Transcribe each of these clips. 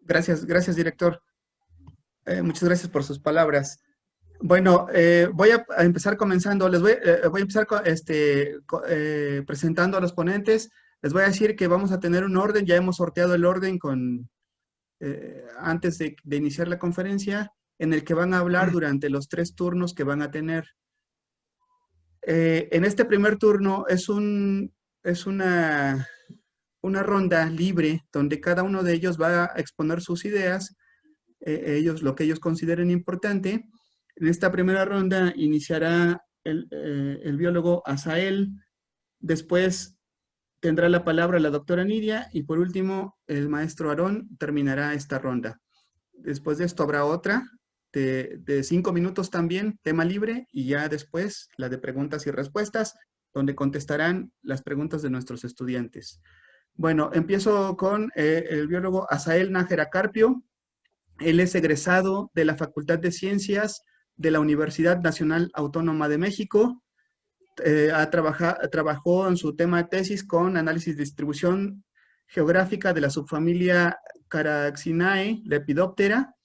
Gracias, director. Muchas gracias por sus palabras. Bueno, voy a empezar comenzando. Voy a empezar presentando a los ponentes. Les voy a decir que vamos a tener un orden. Ya hemos sorteado el orden antes de iniciar la conferencia, en el que van a hablar durante los 3 turnos que van a tener. En este primer turno es una ronda libre donde cada uno de ellos va a exponer sus ideas, lo que ellos consideren importante. En esta primera ronda iniciará el biólogo Asael, después tendrá la palabra la doctora Nidia y por último el maestro Aarón terminará esta ronda. Después de esto habrá otra de 5 minutos también, tema libre, y ya después la de preguntas y respuestas, donde contestarán las preguntas de nuestros estudiantes. Bueno, empiezo con el biólogo Asael Nájera Carpio. Él es egresado de la Facultad de Ciencias de la Universidad Nacional Autónoma de México. Trabajó en su tema de tesis con análisis de distribución geográfica de la subfamilia Caraxinae, Lepidoptera.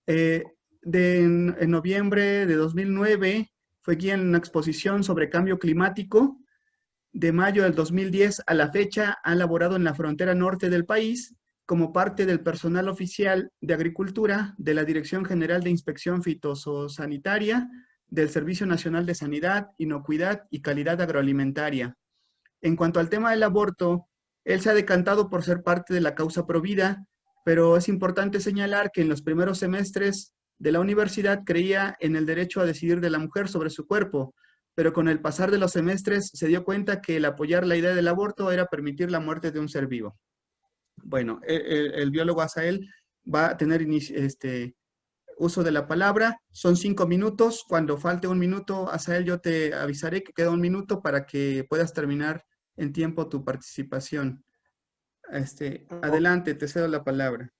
En noviembre de 2009 fue guía en una exposición sobre cambio climático. De mayo del 2010 a la fecha ha laborado en la frontera norte del país como parte del personal oficial de Agricultura de la Dirección General de Inspección Fitosanitaria del Servicio Nacional de Sanidad, Inocuidad y Calidad Agroalimentaria. En cuanto al tema del aborto, él se ha decantado por ser parte de la causa provida, pero es importante señalar que en los primeros semestres de la universidad creía en el derecho a decidir de la mujer sobre su cuerpo, pero con el pasar de los semestres se dio cuenta que el apoyar la idea del aborto era permitir la muerte de un ser vivo. Bueno, el biólogo Asael va a tener uso de la palabra. Son 5 minutos. Cuando falte 1 minuto, Asael, yo te avisaré que queda 1 minuto para que puedas terminar en tiempo tu participación. Adelante, te cedo la palabra.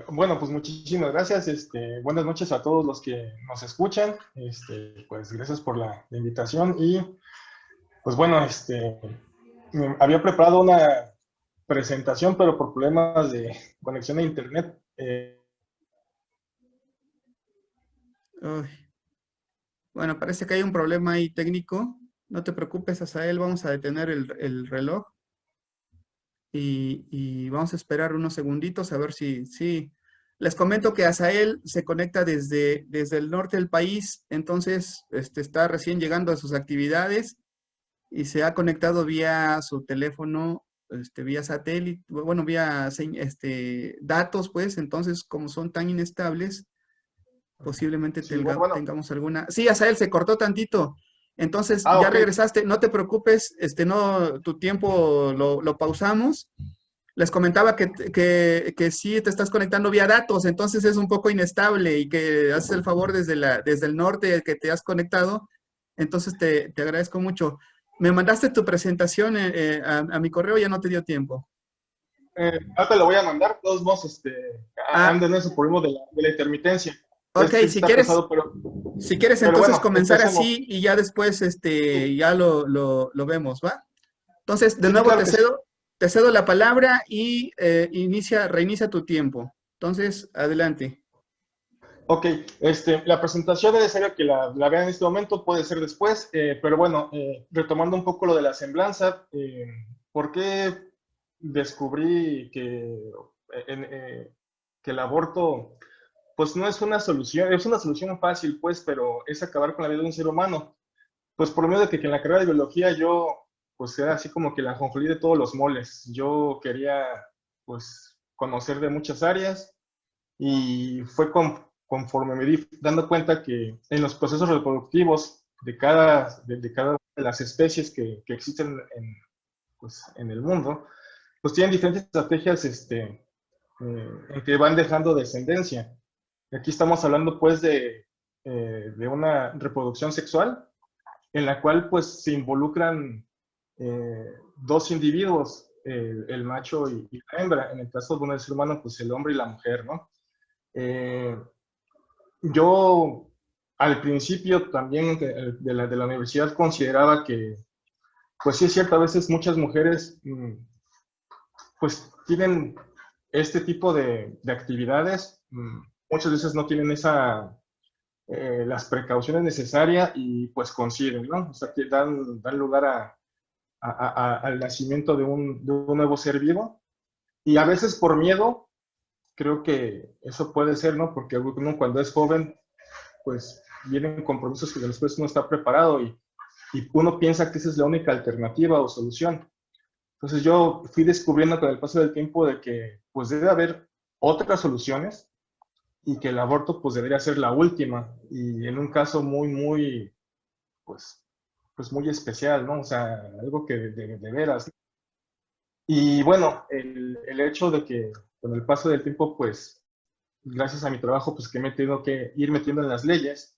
Bueno, pues muchísimas gracias. Buenas noches a todos los que nos escuchan. Pues gracias por la invitación. Y pues bueno, había preparado una presentación, pero por problemas de conexión a internet. Bueno, parece que hay un problema ahí técnico. No te preocupes, Asael, vamos a detener el reloj. Y vamos a esperar unos segunditos a ver si... Les comento que Asael se conecta desde el norte del país, entonces está recién llegando a sus actividades y se ha conectado vía su teléfono, vía satélite, bueno, vía datos, pues, entonces como son tan inestables, posiblemente Sí, tengamos alguna... Sí, Asael, se cortó tantito. Entonces, ya okay. Regresaste, no te preocupes, tu tiempo lo pausamos. Les comentaba que sí te estás conectando vía datos, entonces es un poco inestable y que haces el favor desde el norte que te has conectado, entonces te agradezco mucho. Me mandaste tu presentación a mi correo, ya no te dio tiempo. Ahora lo voy a mandar, todos modos, ando en ese problema de la intermitencia. Ok, si quieres, pesado, pero entonces bueno, comenzar empecemos. así y ya después ya lo vemos, ¿va? Entonces, de Sí, nuevo claro que sí. te cedo la palabra y reinicia tu tiempo. Entonces, adelante. Ok, la presentación es necesario que la vean en este momento, puede ser después, pero bueno, retomando un poco lo de la semblanza, ¿por qué descubrí que el aborto pues no es una solución, es una solución fácil, pues, pero es acabar con la vida de un ser humano? Pues por lo menos de que en la carrera de biología yo, pues era así como que la ajonjolí de todos los moles. Yo quería, pues, conocer de muchas áreas y fue conforme me di dando cuenta que en los procesos reproductivos de cada una de las especies que existen pues, en el mundo, pues tienen diferentes estrategias en que van dejando descendencia. Aquí estamos hablando pues de una reproducción sexual en la cual pues se involucran 2 individuos, el macho y la hembra. En el caso de un ser humano, pues el hombre y la mujer, ¿no? Yo al principio también de la universidad consideraba que, pues sí es cierto, a veces muchas mujeres pues tienen este tipo de actividades muchas veces no tienen las precauciones necesarias y pues coinciden, ¿no? O sea, que dan lugar al nacimiento de un nuevo ser vivo. Y a veces por miedo, creo que eso puede ser, ¿no? Porque uno cuando es joven, pues vienen compromisos que después uno está preparado y uno piensa que esa es la única alternativa o solución. Entonces yo fui descubriendo con el paso del tiempo de que pues debe haber otras soluciones y que el aborto pues debería ser la última y en un caso muy, pues, pues muy especial, ¿no? O sea, algo que de veras. Y bueno, el hecho de que con el paso del tiempo, pues, gracias a mi trabajo, pues que me he tenido que ir metiendo en las leyes,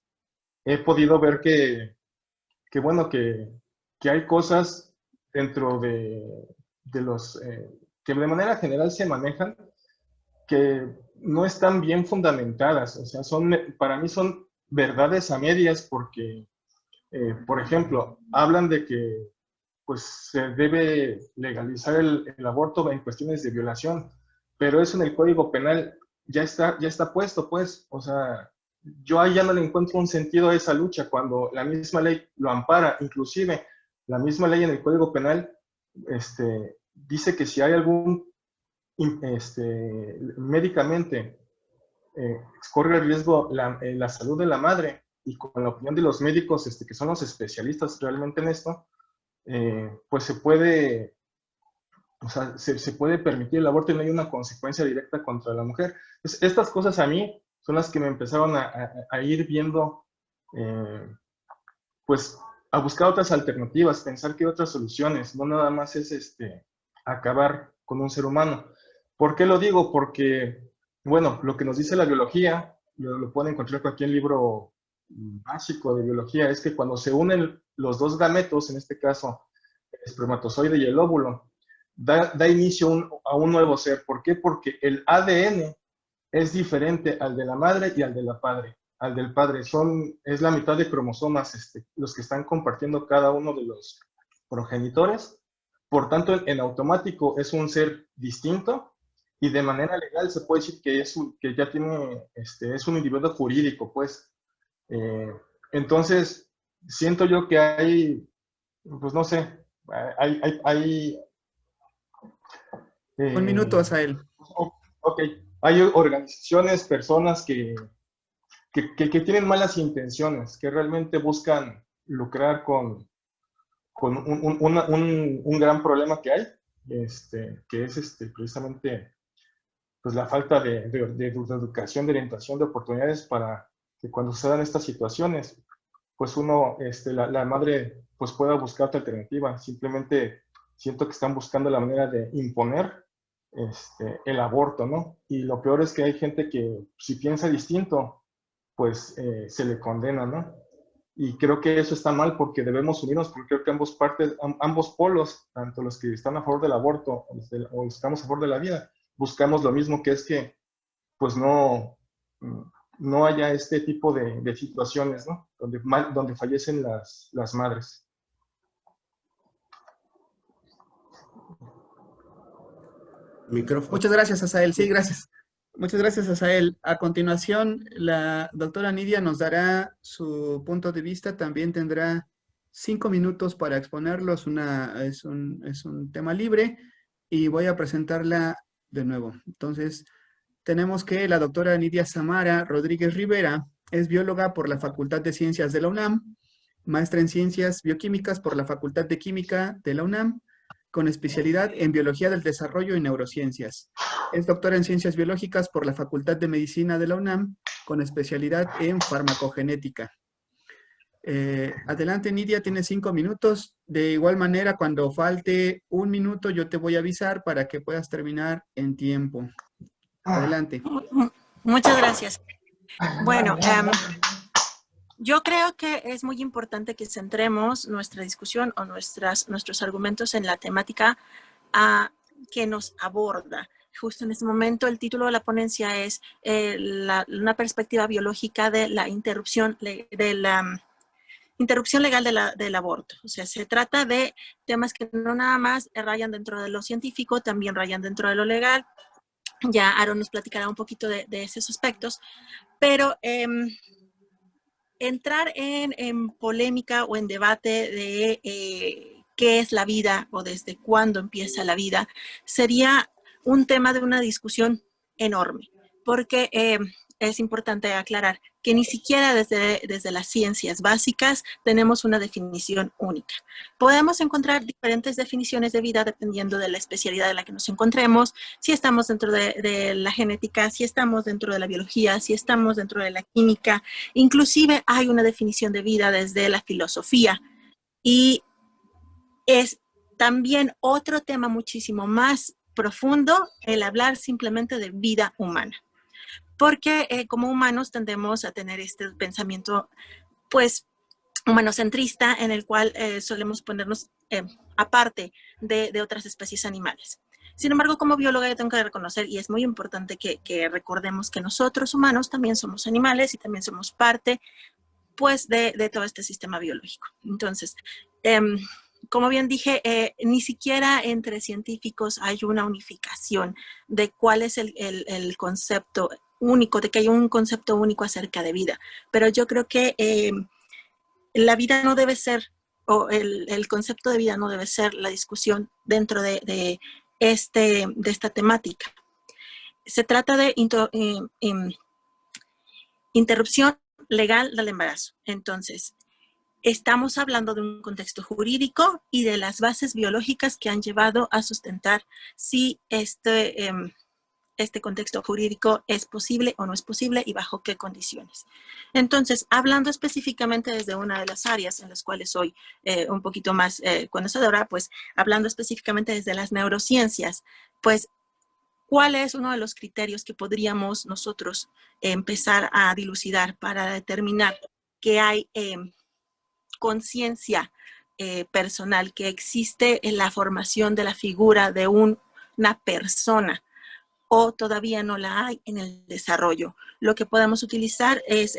he podido ver que bueno, que hay cosas dentro de los, que de manera general se manejan, que no están bien fundamentadas, o sea, para mí son verdades a medias porque, por ejemplo, hablan de que pues se debe legalizar el aborto en cuestiones de violación, pero eso en el Código Penal ya está puesto, pues, o sea, yo ahí ya no le encuentro un sentido a esa lucha cuando la misma ley lo ampara, inclusive la misma ley en el Código Penal dice que si hay algún médicamente corre el riesgo la salud de la madre y con la opinión de los médicos que son los especialistas realmente en esto, pues se puede, o sea, se puede permitir el aborto y no hay una consecuencia directa contra la mujer. Entonces, estas cosas a mí son las que me empezaron a ir viendo, pues a buscar otras alternativas, pensar que hay otras soluciones, no nada más es acabar con un ser humano. ¿Por qué lo digo? Porque, bueno, lo que nos dice la biología, lo pueden encontrar en cualquier libro básico de biología, es que cuando se unen los dos gametos, en este caso el espermatozoide y el óvulo, da inicio a un nuevo ser. ¿Por qué? Porque el ADN es diferente al de la madre y al de la padre. Al del padre es la mitad de cromosomas los que están compartiendo cada uno de los progenitores. Por tanto, en automático es un ser distinto y de manera legal se puede decir que ya tiene, es un individuo jurídico, pues. Entonces, siento yo que hay, pues no sé, hay Un minuto, Asael. ok, hay organizaciones, personas que tienen malas intenciones, que realmente buscan lucrar con un gran problema que hay, que es precisamente pues, la falta de educación, de orientación, de oportunidades para que cuando se dan estas situaciones, pues la madre pues pueda buscar otra alternativa. Simplemente siento que están buscando la manera de imponer el aborto, ¿no? Y lo peor es que hay gente que si piensa distinto, pues se le condena, ¿no? Y creo que eso está mal porque debemos unirnos, porque creo que ambos polos, tanto los que están a favor del aborto o estamos a favor de la vida, buscamos lo mismo, que es que pues no haya este tipo de situaciones, ¿no? Donde fallecen las madres. Micrófono. Muchas gracias, Asael. Sí, gracias. Muchas gracias, Asael. A continuación, la doctora Nidia nos dará su punto de vista. También tendrá 5 minutos para exponerlo. Es un tema libre y voy a presentarla de nuevo. Entonces, tenemos que la doctora Nidia Samara Rodríguez Rivera es bióloga por la Facultad de Ciencias de la UNAM, maestra en Ciencias Bioquímicas por la Facultad de Química de la UNAM, con especialidad en Biología del Desarrollo y Neurociencias. Es doctora en Ciencias Biológicas por la Facultad de Medicina de la UNAM, con especialidad en Farmacogenética. Adelante, Nidia, tiene 5 minutos. De igual manera, cuando falte 1 minuto, yo te voy a avisar para que puedas terminar en tiempo. Adelante. Muchas gracias. Bueno, yo creo que es muy importante que centremos nuestra discusión o nuestros argumentos en la temática que nos aborda. Justo en este momento el título de la ponencia es una perspectiva biológica de la interrupción legal del aborto. O sea, se trata de temas que no nada más rayan dentro de lo científico, también rayan dentro de lo legal. Ya Aaron nos platicará un poquito de esos aspectos, pero entrar en polémica o en debate de qué es la vida o desde cuándo empieza la vida sería un tema de una discusión enorme, porque es importante aclarar que ni siquiera desde las ciencias básicas tenemos una definición única. Podemos encontrar diferentes definiciones de vida dependiendo de la especialidad en la que nos encontremos, si estamos dentro de la genética, si estamos dentro de la biología, si estamos dentro de la química. Inclusive hay una definición de vida desde la filosofía y es también otro tema muchísimo más profundo el hablar simplemente de vida humana. Porque como humanos tendemos a tener este pensamiento, pues, humanocentrista en el cual solemos ponernos aparte de otras especies animales. Sin embargo, como bióloga yo tengo que reconocer, y es muy importante que recordemos que nosotros humanos también somos animales y también somos parte, pues, de todo este sistema biológico. Entonces, como bien dije, ni siquiera entre científicos hay una unificación de cuál es el concepto único, de que hay un concepto único acerca de vida. Pero yo creo que la vida no debe ser, o el concepto de vida no debe ser la discusión dentro de esta temática. Se trata de interrupción legal del embarazo. Entonces, estamos hablando de un contexto jurídico y de las bases biológicas que han llevado a sustentar si este contexto jurídico es posible o no es posible y bajo qué condiciones. Entonces, hablando específicamente desde una de las áreas en las cuales soy un poquito más conocedora, pues hablando específicamente desde las neurociencias, pues, ¿cuál es uno de los criterios que podríamos nosotros empezar a dilucidar para determinar que hay conciencia personal, que existe en la formación de la figura de una persona, o todavía no la hay en el desarrollo? Lo que podemos utilizar es,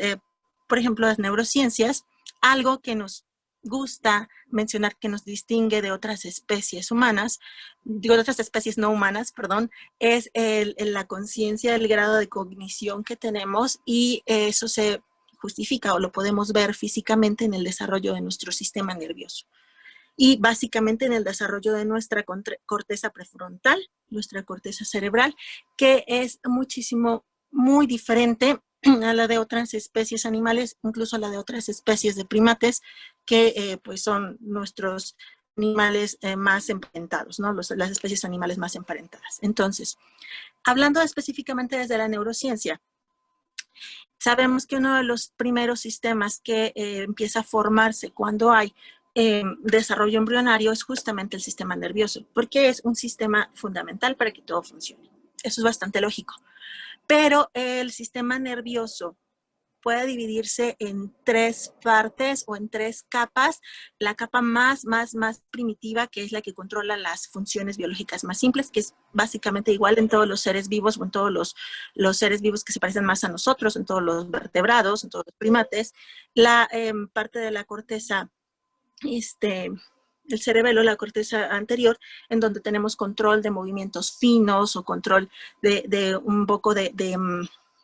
por ejemplo, las neurociencias, algo que nos gusta mencionar que nos distingue de otras especies humanas, digo, de otras especies no humanas, perdón, es la conciencia, el grado de cognición que tenemos, y eso se justifica o lo podemos ver físicamente en el desarrollo de nuestro sistema nervioso. Y básicamente en el desarrollo de nuestra corteza prefrontal, nuestra corteza cerebral, que es muy diferente a la de otras especies animales, incluso a la de otras especies de primates, que pues son nuestros animales más emparentados, ¿no? Las especies animales más emparentadas. Entonces, hablando específicamente desde la neurociencia, sabemos que uno de los primeros sistemas que empieza a formarse cuando hay desarrollo embrionario es justamente el sistema nervioso, porque es un sistema fundamental para que todo funcione. Eso es bastante lógico. Pero el sistema nervioso puede dividirse en 3 partes o en 3 capas. La capa más primitiva, que es la que controla las funciones biológicas más simples, que es básicamente igual en todos los seres vivos o en todos los seres vivos que se parecen más a nosotros, en todos los vertebrados, en todos los primates. La parte de la corteza, el cerebelo, la corteza anterior, en donde tenemos control de movimientos finos o control de un poco de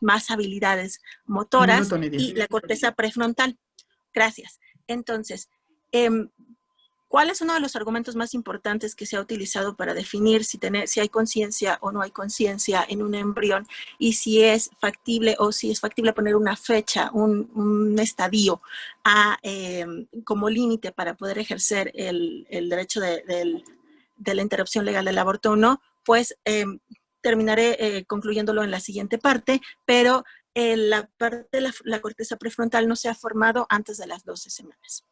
más habilidades motoras, y la corteza prefrontal. Gracias. Entonces, ¿cuál es uno de los argumentos más importantes que se ha utilizado para definir si hay conciencia o no hay conciencia en un embrión, y si es factible o si es factible poner una fecha, un estadio como límite para poder ejercer el derecho de la interrupción legal del aborto o no? Pues terminaré concluyéndolo en la siguiente parte, pero la parte de la corteza prefrontal no se ha formado antes de las 12 semanas.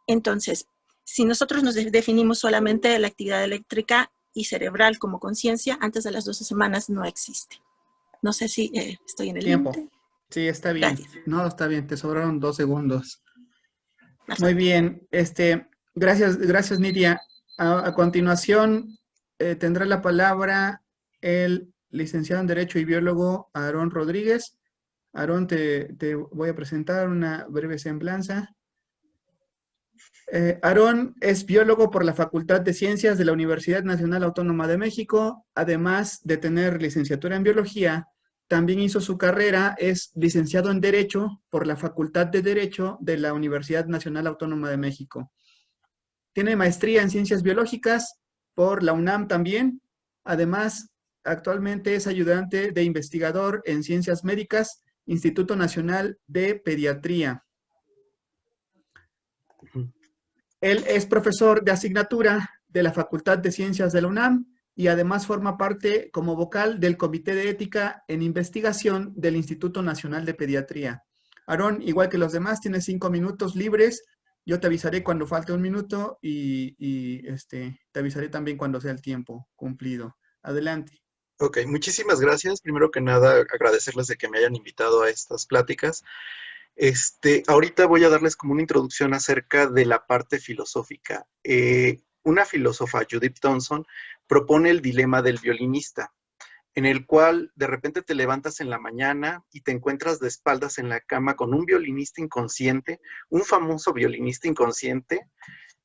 Entonces, si nosotros nos definimos solamente la actividad eléctrica y cerebral como conciencia, antes de las 12 semanas no existe. No sé si estoy en el límite. Sí, está bien. Gracias. No, está bien, te sobraron 2 segundos. Muy bien, gracias Nidia. A continuación tendrá la palabra el licenciado en Derecho y biólogo Aarón Rodríguez. Aarón, te voy a presentar una breve semblanza. Aarón es biólogo por la Facultad de Ciencias de la Universidad Nacional Autónoma de México. Además de tener licenciatura en biología, también hizo su carrera, es licenciado en Derecho por la Facultad de Derecho de la Universidad Nacional Autónoma de México. Tiene maestría en Ciencias Biológicas por la UNAM también. Además, actualmente es ayudante de investigador en Ciencias Médicas, Instituto Nacional de Pediatría. Él es profesor de asignatura de la Facultad de Ciencias de la UNAM y además forma parte como vocal del Comité de Ética en Investigación del Instituto Nacional de Pediatría. Aarón, igual que los demás, tiene 5 minutos libres. Yo te avisaré cuando falte un minuto y te avisaré también cuando sea el tiempo cumplido. Adelante. Ok, muchísimas gracias. Primero que nada, agradecerles de que me hayan invitado a estas pláticas. Ahorita voy a darles como una introducción acerca de la parte filosófica. Una filósofa, Judith Thomson, propone el dilema del violinista, en el cual de repente te levantas en la mañana y te encuentras de espaldas en la cama con un violinista inconsciente, un famoso violinista inconsciente.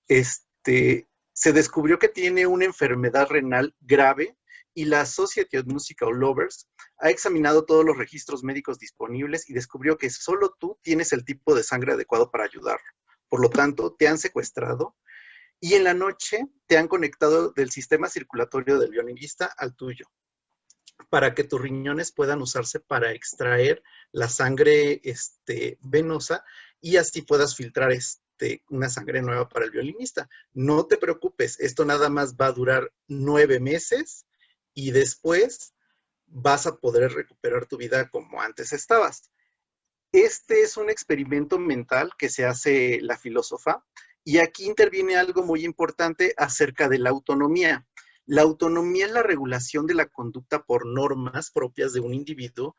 Se descubrió que tiene una enfermedad renal grave y la Society of Musical Lovers ha examinado todos los registros médicos disponibles y descubrió que solo tú tienes el tipo de sangre adecuado para ayudarlo. Por lo tanto, te han secuestrado y en la noche te han conectado del sistema circulatorio del violinista al tuyo, para que tus riñones puedan usarse para extraer la sangre venosa y así puedas filtrar una sangre nueva para el violinista. No te preocupes, esto nada más va a durar 9 meses y después vas a poder recuperar tu vida como antes estabas. Este es un experimento mental que se hace la filósofa y aquí interviene algo muy importante acerca de la autonomía. La autonomía es la regulación de la conducta por normas propias de un individuo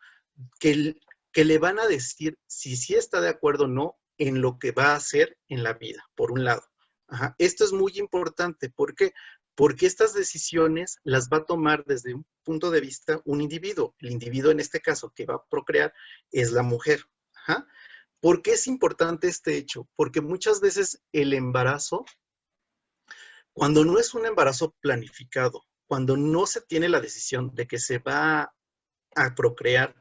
que le van a decir si sí está de acuerdo o no en lo que va a hacer en la vida, por un lado. Esto es muy importante. ¿Por qué? Porque estas decisiones las va a tomar desde un punto de vista un individuo. El individuo en este caso que va a procrear es la mujer. ¿Por qué es importante este hecho? Porque muchas veces el embarazo, cuando no es un embarazo planificado, cuando no se tiene la decisión de que se va a procrear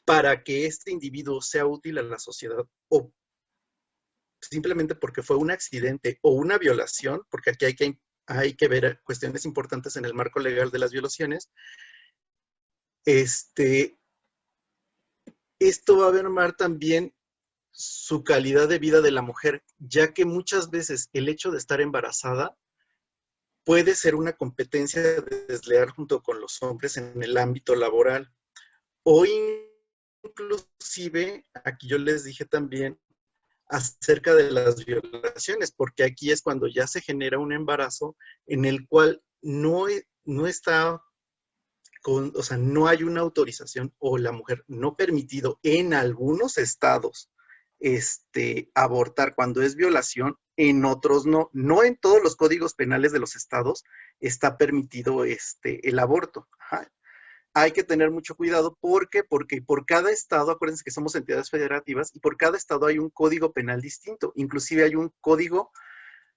para que este individuo sea útil a la sociedad o simplemente porque fue un accidente o una violación, porque aquí hay que ver cuestiones importantes en el marco legal de las violaciones, esto va a mermar también su calidad de vida de la mujer, ya que muchas veces el hecho de estar embarazada puede ser una competencia desleal junto con los hombres en el ámbito laboral. O inclusive, aquí yo les dije también, acerca de las violaciones, porque aquí es cuando ya se genera un embarazo en el cual no está o sea, no hay una autorización o la mujer no permitido en algunos estados abortar cuando es violación, en otros no. No en todos los códigos penales de los estados está permitido el aborto. Hay que tener mucho cuidado. ¿Por qué? Porque por cada estado, acuérdense que somos entidades federativas, y por cada estado hay un código penal distinto. Inclusive hay un código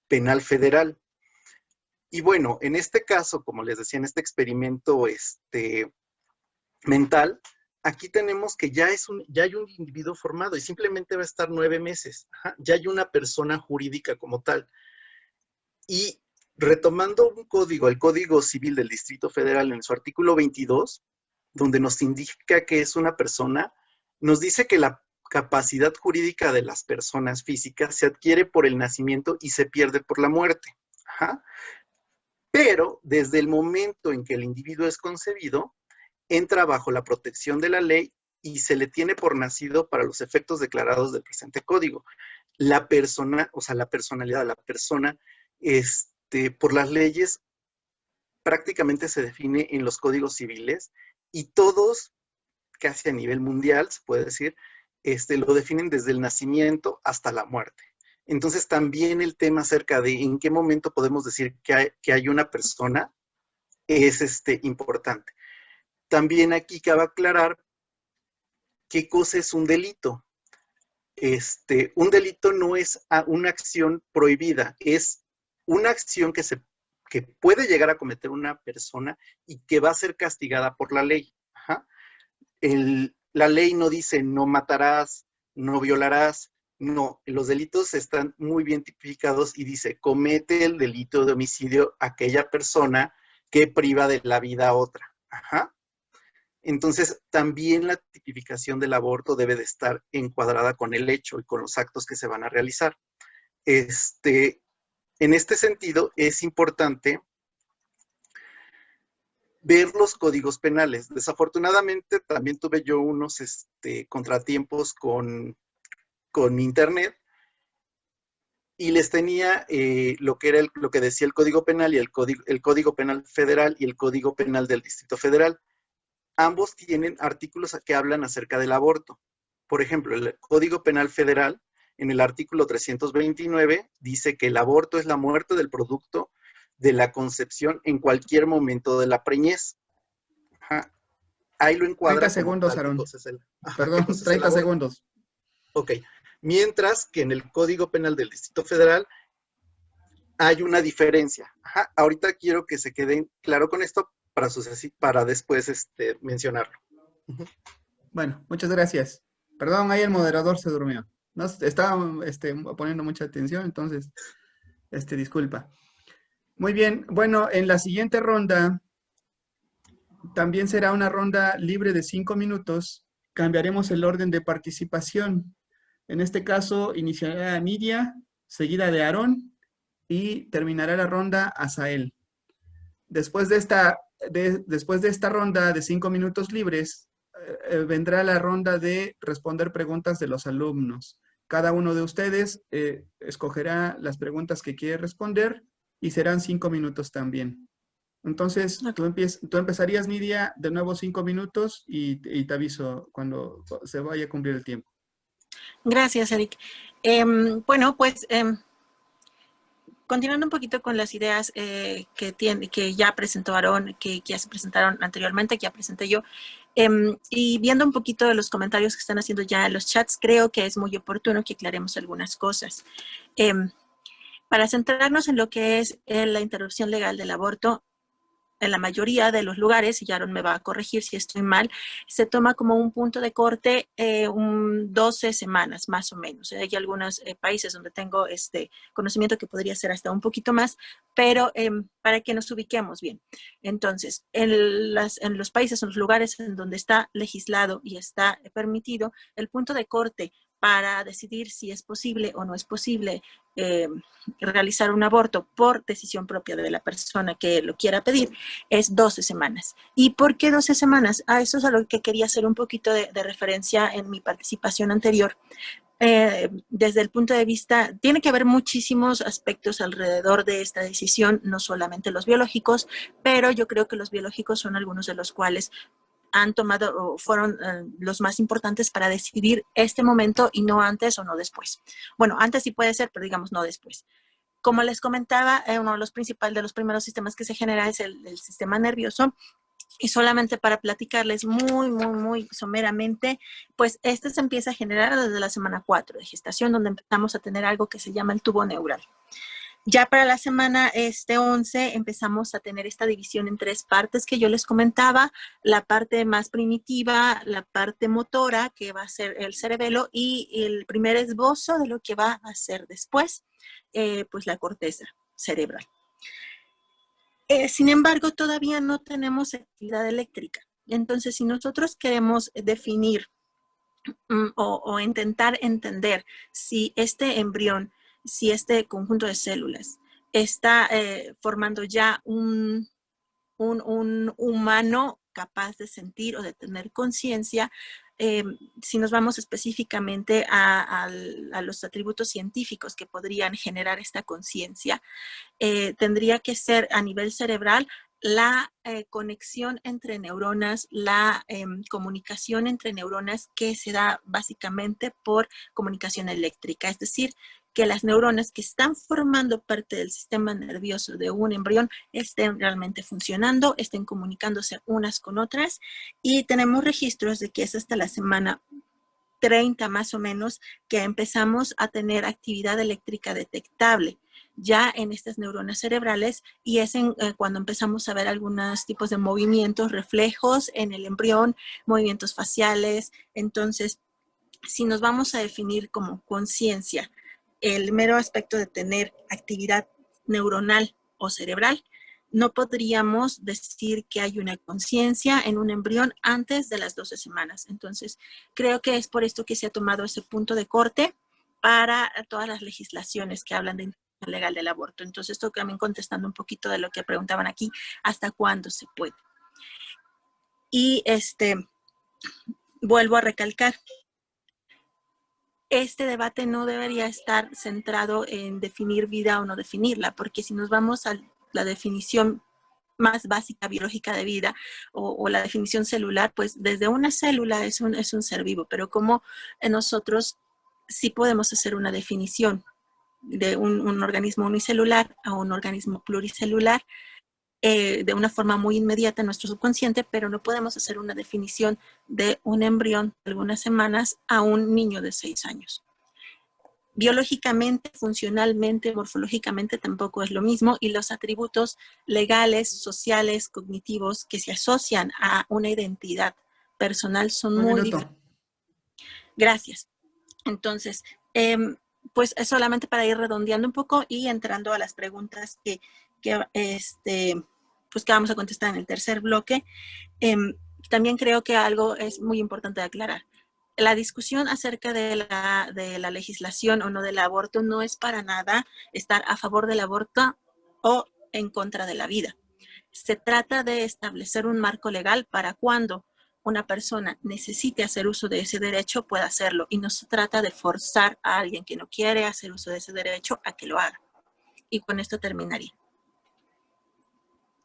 penal federal. Y bueno, en este caso, como les decía, en este experimento mental, aquí tenemos que ya hay un individuo formado y simplemente va a estar 9 meses. Ya hay una persona jurídica como tal. Y retomando un código, el Código Civil del Distrito Federal, en su artículo 22, donde nos indica que es una persona, nos dice que la capacidad jurídica de las personas físicas se adquiere por el nacimiento y se pierde por la muerte. Pero desde el momento en que el individuo es concebido, entra bajo la protección de la ley y se le tiene por nacido para los efectos declarados del presente código. La persona, o sea, la personalidad de la persona, por las leyes prácticamente se define en los códigos civiles y todos, casi a nivel mundial, se puede decir, lo definen desde el nacimiento hasta la muerte. Entonces también el tema acerca de en qué momento podemos decir que hay una persona es importante. También aquí cabe aclarar qué cosa es un delito. un delito no es una acción prohibida, es una acción que puede llegar a cometer una persona y que va a ser castigada por la ley. Ajá. La ley no dice no matarás, no violarás, no, los delitos están muy bien tipificados y dice comete el delito de homicidio aquella persona que priva de la vida a otra. Ajá. Entonces, también la tipificación del aborto debe de estar encuadrada con el hecho y con los actos que se van a realizar. En este sentido, es importante ver los códigos penales. Desafortunadamente, también tuve yo unos contratiempos con Internet y les tenía lo que decía el Código Penal y el Código Penal Federal y el Código Penal del Distrito Federal. Ambos tienen artículos que hablan acerca del aborto. Por ejemplo, el Código Penal Federal, en el artículo 329, dice que el aborto es la muerte del producto de la concepción en cualquier momento de la preñez. Ajá. Ahí lo encuadra. 30 segundos, Aarón. Perdón, 30 segundos. Ok. Mientras que en el Código Penal del Distrito Federal hay una diferencia. Ajá. Ahorita quiero que se queden claro con esto para después mencionarlo. Bueno, muchas gracias. Perdón, ahí el moderador se durmió. No, estaba poniendo mucha atención, entonces, disculpa. Muy bien, bueno, en la siguiente ronda también será una ronda libre de 5 minutos. Cambiaremos el orden de participación. En este caso, iniciará Nidia, seguida de Aarón, y terminará la ronda Asael. Después de esta ronda de 5 minutos libres, vendrá la ronda de responder preguntas de los alumnos. Cada uno de ustedes escogerá las preguntas que quiere responder y serán 5 minutos también. Entonces, tú empezarías, Nidia, de nuevo 5 minutos y te aviso cuando se vaya a cumplir el tiempo. Gracias, Eric. Bueno, pues continuando un poquito con las ideas que ya presentó Aarón, que ya se presentaron anteriormente, que ya presenté yo, y viendo un poquito de los comentarios que están haciendo ya en los chats, creo que es muy oportuno que aclaremos algunas cosas. Para centrarnos en lo que es la interrupción legal del aborto, en la mayoría de los lugares, y Aarón me va a corregir si estoy mal, se toma como un punto de corte 12 semanas, más o menos. Hay algunos países donde tengo conocimiento que podría ser hasta un poquito más, pero para que nos ubiquemos bien. Entonces, en los países, en los lugares en donde está legislado y está permitido, el punto de corte para decidir si es posible o no es posible realizar un aborto por decisión propia de la persona que lo quiera pedir, es 12 semanas. ¿Y por qué 12 semanas? Eso es a lo que quería hacer un poquito de referencia en mi participación anterior. Desde el punto de vista, tiene que haber muchísimos aspectos alrededor de esta decisión, no solamente los biológicos, pero yo creo que los biológicos son algunos de los cuales han tomado o fueron los más importantes para decidir este momento y no antes o no después. Bueno, antes sí puede ser, pero digamos no después. Como les comentaba, uno de los primeros sistemas que se genera es el sistema nervioso. Y solamente para platicarles muy someramente, pues se empieza a generar desde la semana 4 de gestación, donde empezamos a tener algo que se llama el tubo neural. Ya para la semana 11 empezamos a tener esta división en 3 partes que yo les comentaba, la parte más primitiva, la parte motora, que va a ser el cerebelo, y el primer esbozo de lo que va a ser después, pues la corteza cerebral. Sin embargo, todavía no tenemos actividad eléctrica. Entonces, si nosotros queremos definir o intentar entender si este embrión, si este conjunto de células está formando ya un humano capaz de sentir o de tener conciencia, si nos vamos específicamente a los atributos científicos que podrían generar esta conciencia, tendría que ser a nivel cerebral la conexión entre neuronas, la comunicación entre neuronas que se da básicamente por comunicación eléctrica, es decir, que las neuronas que están formando parte del sistema nervioso de un embrión estén realmente funcionando, estén comunicándose unas con otras, y tenemos registros de que es hasta la semana 30 más o menos, que empezamos a tener actividad eléctrica detectable ya en estas neuronas cerebrales, y es cuando empezamos a ver algunos tipos de movimientos, reflejos en el embrión, movimientos faciales. Entonces, si nos vamos a definir como conciencia el mero aspecto de tener actividad neuronal o cerebral, no podríamos decir que hay una conciencia en un embrión antes de las 12 semanas. Entonces, creo que es por esto que se ha tomado ese punto de corte para todas las legislaciones que hablan de interrupción legal del aborto. Entonces, esto también contestando un poquito de lo que preguntaban aquí, ¿hasta cuándo se puede? Y vuelvo a recalcar, este debate no debería estar centrado en definir vida o no definirla, porque si nos vamos a la definición más básica biológica de vida o la definición celular, pues desde una célula es un ser vivo, pero como nosotros sí podemos hacer una definición de un organismo unicelular a un organismo pluricelular de una forma muy inmediata en nuestro subconsciente, pero no podemos hacer una definición de un embrión de algunas semanas a un niño de 6 años. Biológicamente, funcionalmente, morfológicamente tampoco es lo mismo, y los atributos legales, sociales, cognitivos que se asocian a una identidad personal son muy diferentes. Gracias. Entonces, pues es solamente para ir redondeando un poco y entrando a las preguntas que vamos a contestar en el tercer bloque. También creo que algo es muy importante de aclarar. La discusión acerca de la legislación o no del aborto no es para nada estar a favor del aborto o en contra de la vida. Se trata de establecer un marco legal para cuando una persona necesite hacer uso de ese derecho, pueda hacerlo. Y no se trata de forzar a alguien que no quiere hacer uso de ese derecho a que lo haga. Y con esto terminaría.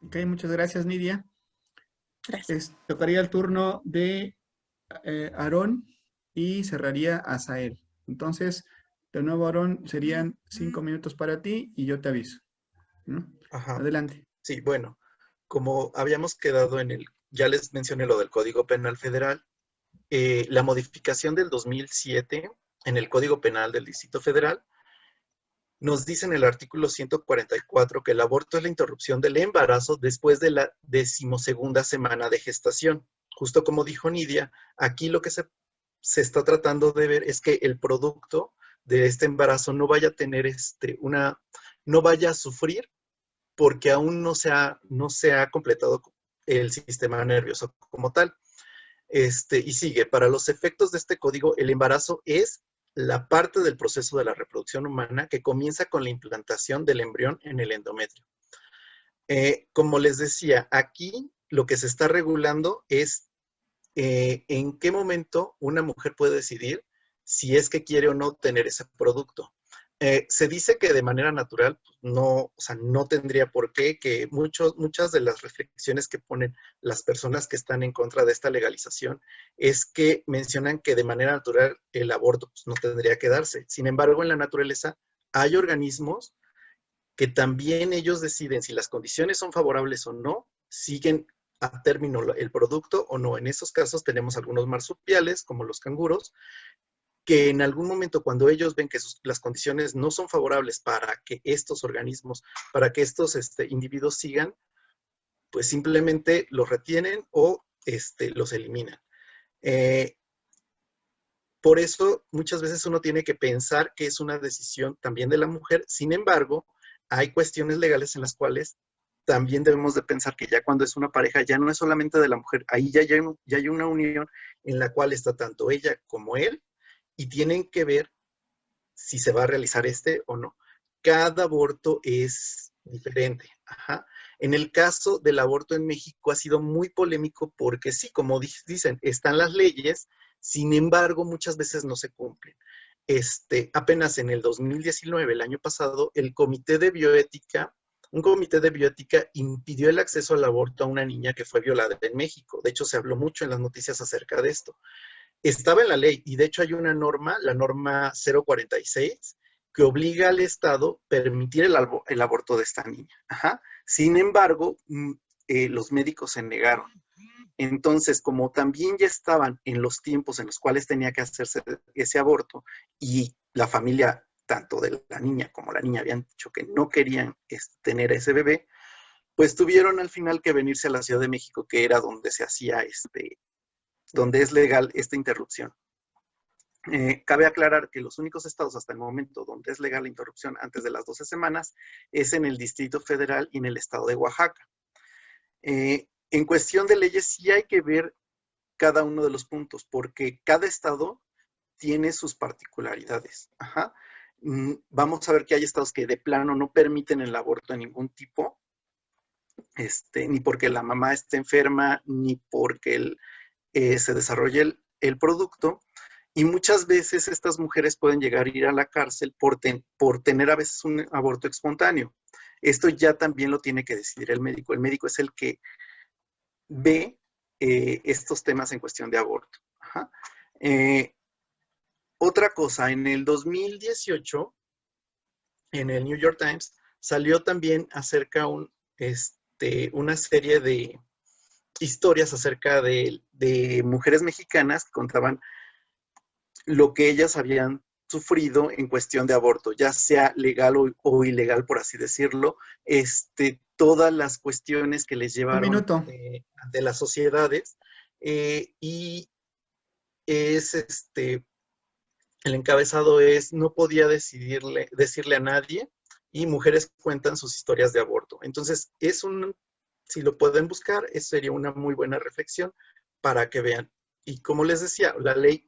Ok, muchas gracias, Nidia. Gracias. Tocaría el turno de Aarón y cerraría a Sael. Entonces, de nuevo, Aarón, serían 5 minutos para ti y yo te aviso, ¿no? Ajá. Adelante. Sí, bueno, como habíamos quedado ya les mencioné lo del Código Penal Federal, la modificación del 2007 en el Código Penal del Distrito Federal nos dice en el artículo 144 que el aborto es la interrupción del embarazo después de la 12ª semana de gestación. Justo como dijo Nidia, aquí lo que se está tratando de ver es que el producto de este embarazo no vaya a tener no vaya a sufrir porque aún no se ha completado el sistema nervioso como tal. Y sigue, para los efectos de este código, el embarazo es la parte del proceso de la reproducción humana que comienza con la implantación del embrión en el endometrio. Como les decía, aquí lo que se está regulando es en qué momento una mujer puede decidir si es que quiere o no tener ese producto. Se dice que de manera natural no tendría por qué, que muchas de las reflexiones que ponen las personas que están en contra de esta legalización es que mencionan que de manera natural el aborto no tendría que darse. Sin embargo, en la naturaleza hay organismos que también ellos deciden si las condiciones son favorables o no, siguen a término el producto o no. En esos casos tenemos algunos marsupiales, como los canguros, que en algún momento cuando ellos ven que las condiciones no son favorables para que estos organismos, para que estos individuos sigan, pues simplemente los retienen o los eliminan. Por eso muchas veces uno tiene que pensar que es una decisión también de la mujer. Sin embargo, hay cuestiones legales en las cuales también debemos de pensar que ya cuando es una pareja, ya no es solamente de la mujer, ahí ya hay una unión en la cual está tanto ella como él, y tienen que ver si se va a realizar o no. Cada aborto es diferente. Ajá. En el caso del aborto en México ha sido muy polémico porque sí, como dicen, están las leyes, sin embargo, muchas veces no se cumplen. Apenas en el 2019, el año pasado, un comité de bioética impidió el acceso al aborto a una niña que fue violada en México. De hecho, se habló mucho en las noticias acerca de esto. Estaba en la ley y de hecho hay una norma, la norma 046, que obliga al Estado a permitir el aborto de esta niña. Ajá. Sin embargo, los médicos se negaron. Entonces, como también ya estaban en los tiempos en los cuales tenía que hacerse ese aborto y la familia, tanto de la niña como la niña, habían dicho que no querían tener ese bebé, pues tuvieron al final que venirse a la Ciudad de México, que era donde se hacía donde es legal esta interrupción. Cabe aclarar que los únicos estados hasta el momento donde es legal la interrupción antes de las 12 semanas es en el Distrito Federal y en el estado de Oaxaca. En cuestión de leyes sí hay que ver cada uno de los puntos, porque cada estado tiene sus particularidades. Ajá. Vamos a ver que hay estados que de plano no permiten el aborto de ningún tipo, ni porque la mamá esté enferma, ni porque se desarrolle el producto. Y muchas veces estas mujeres pueden llegar a ir a la cárcel por tener a veces un aborto espontáneo. Esto ya también lo tiene que decidir el médico. El médico es el que ve estos temas en cuestión de aborto. Ajá. Otra cosa, en el 2018, en el New York Times, salió también acerca una serie de historias acerca de mujeres mexicanas que contaban lo que ellas habían sufrido en cuestión de aborto, ya sea legal o ilegal, por así decirlo, todas las cuestiones que les llevaron ante las sociedades, y es el encabezado es: no podía decirle a nadie, y mujeres cuentan sus historias de aborto. Entonces, si lo pueden buscar, eso sería una muy buena reflexión para que vean. Y como les decía, la ley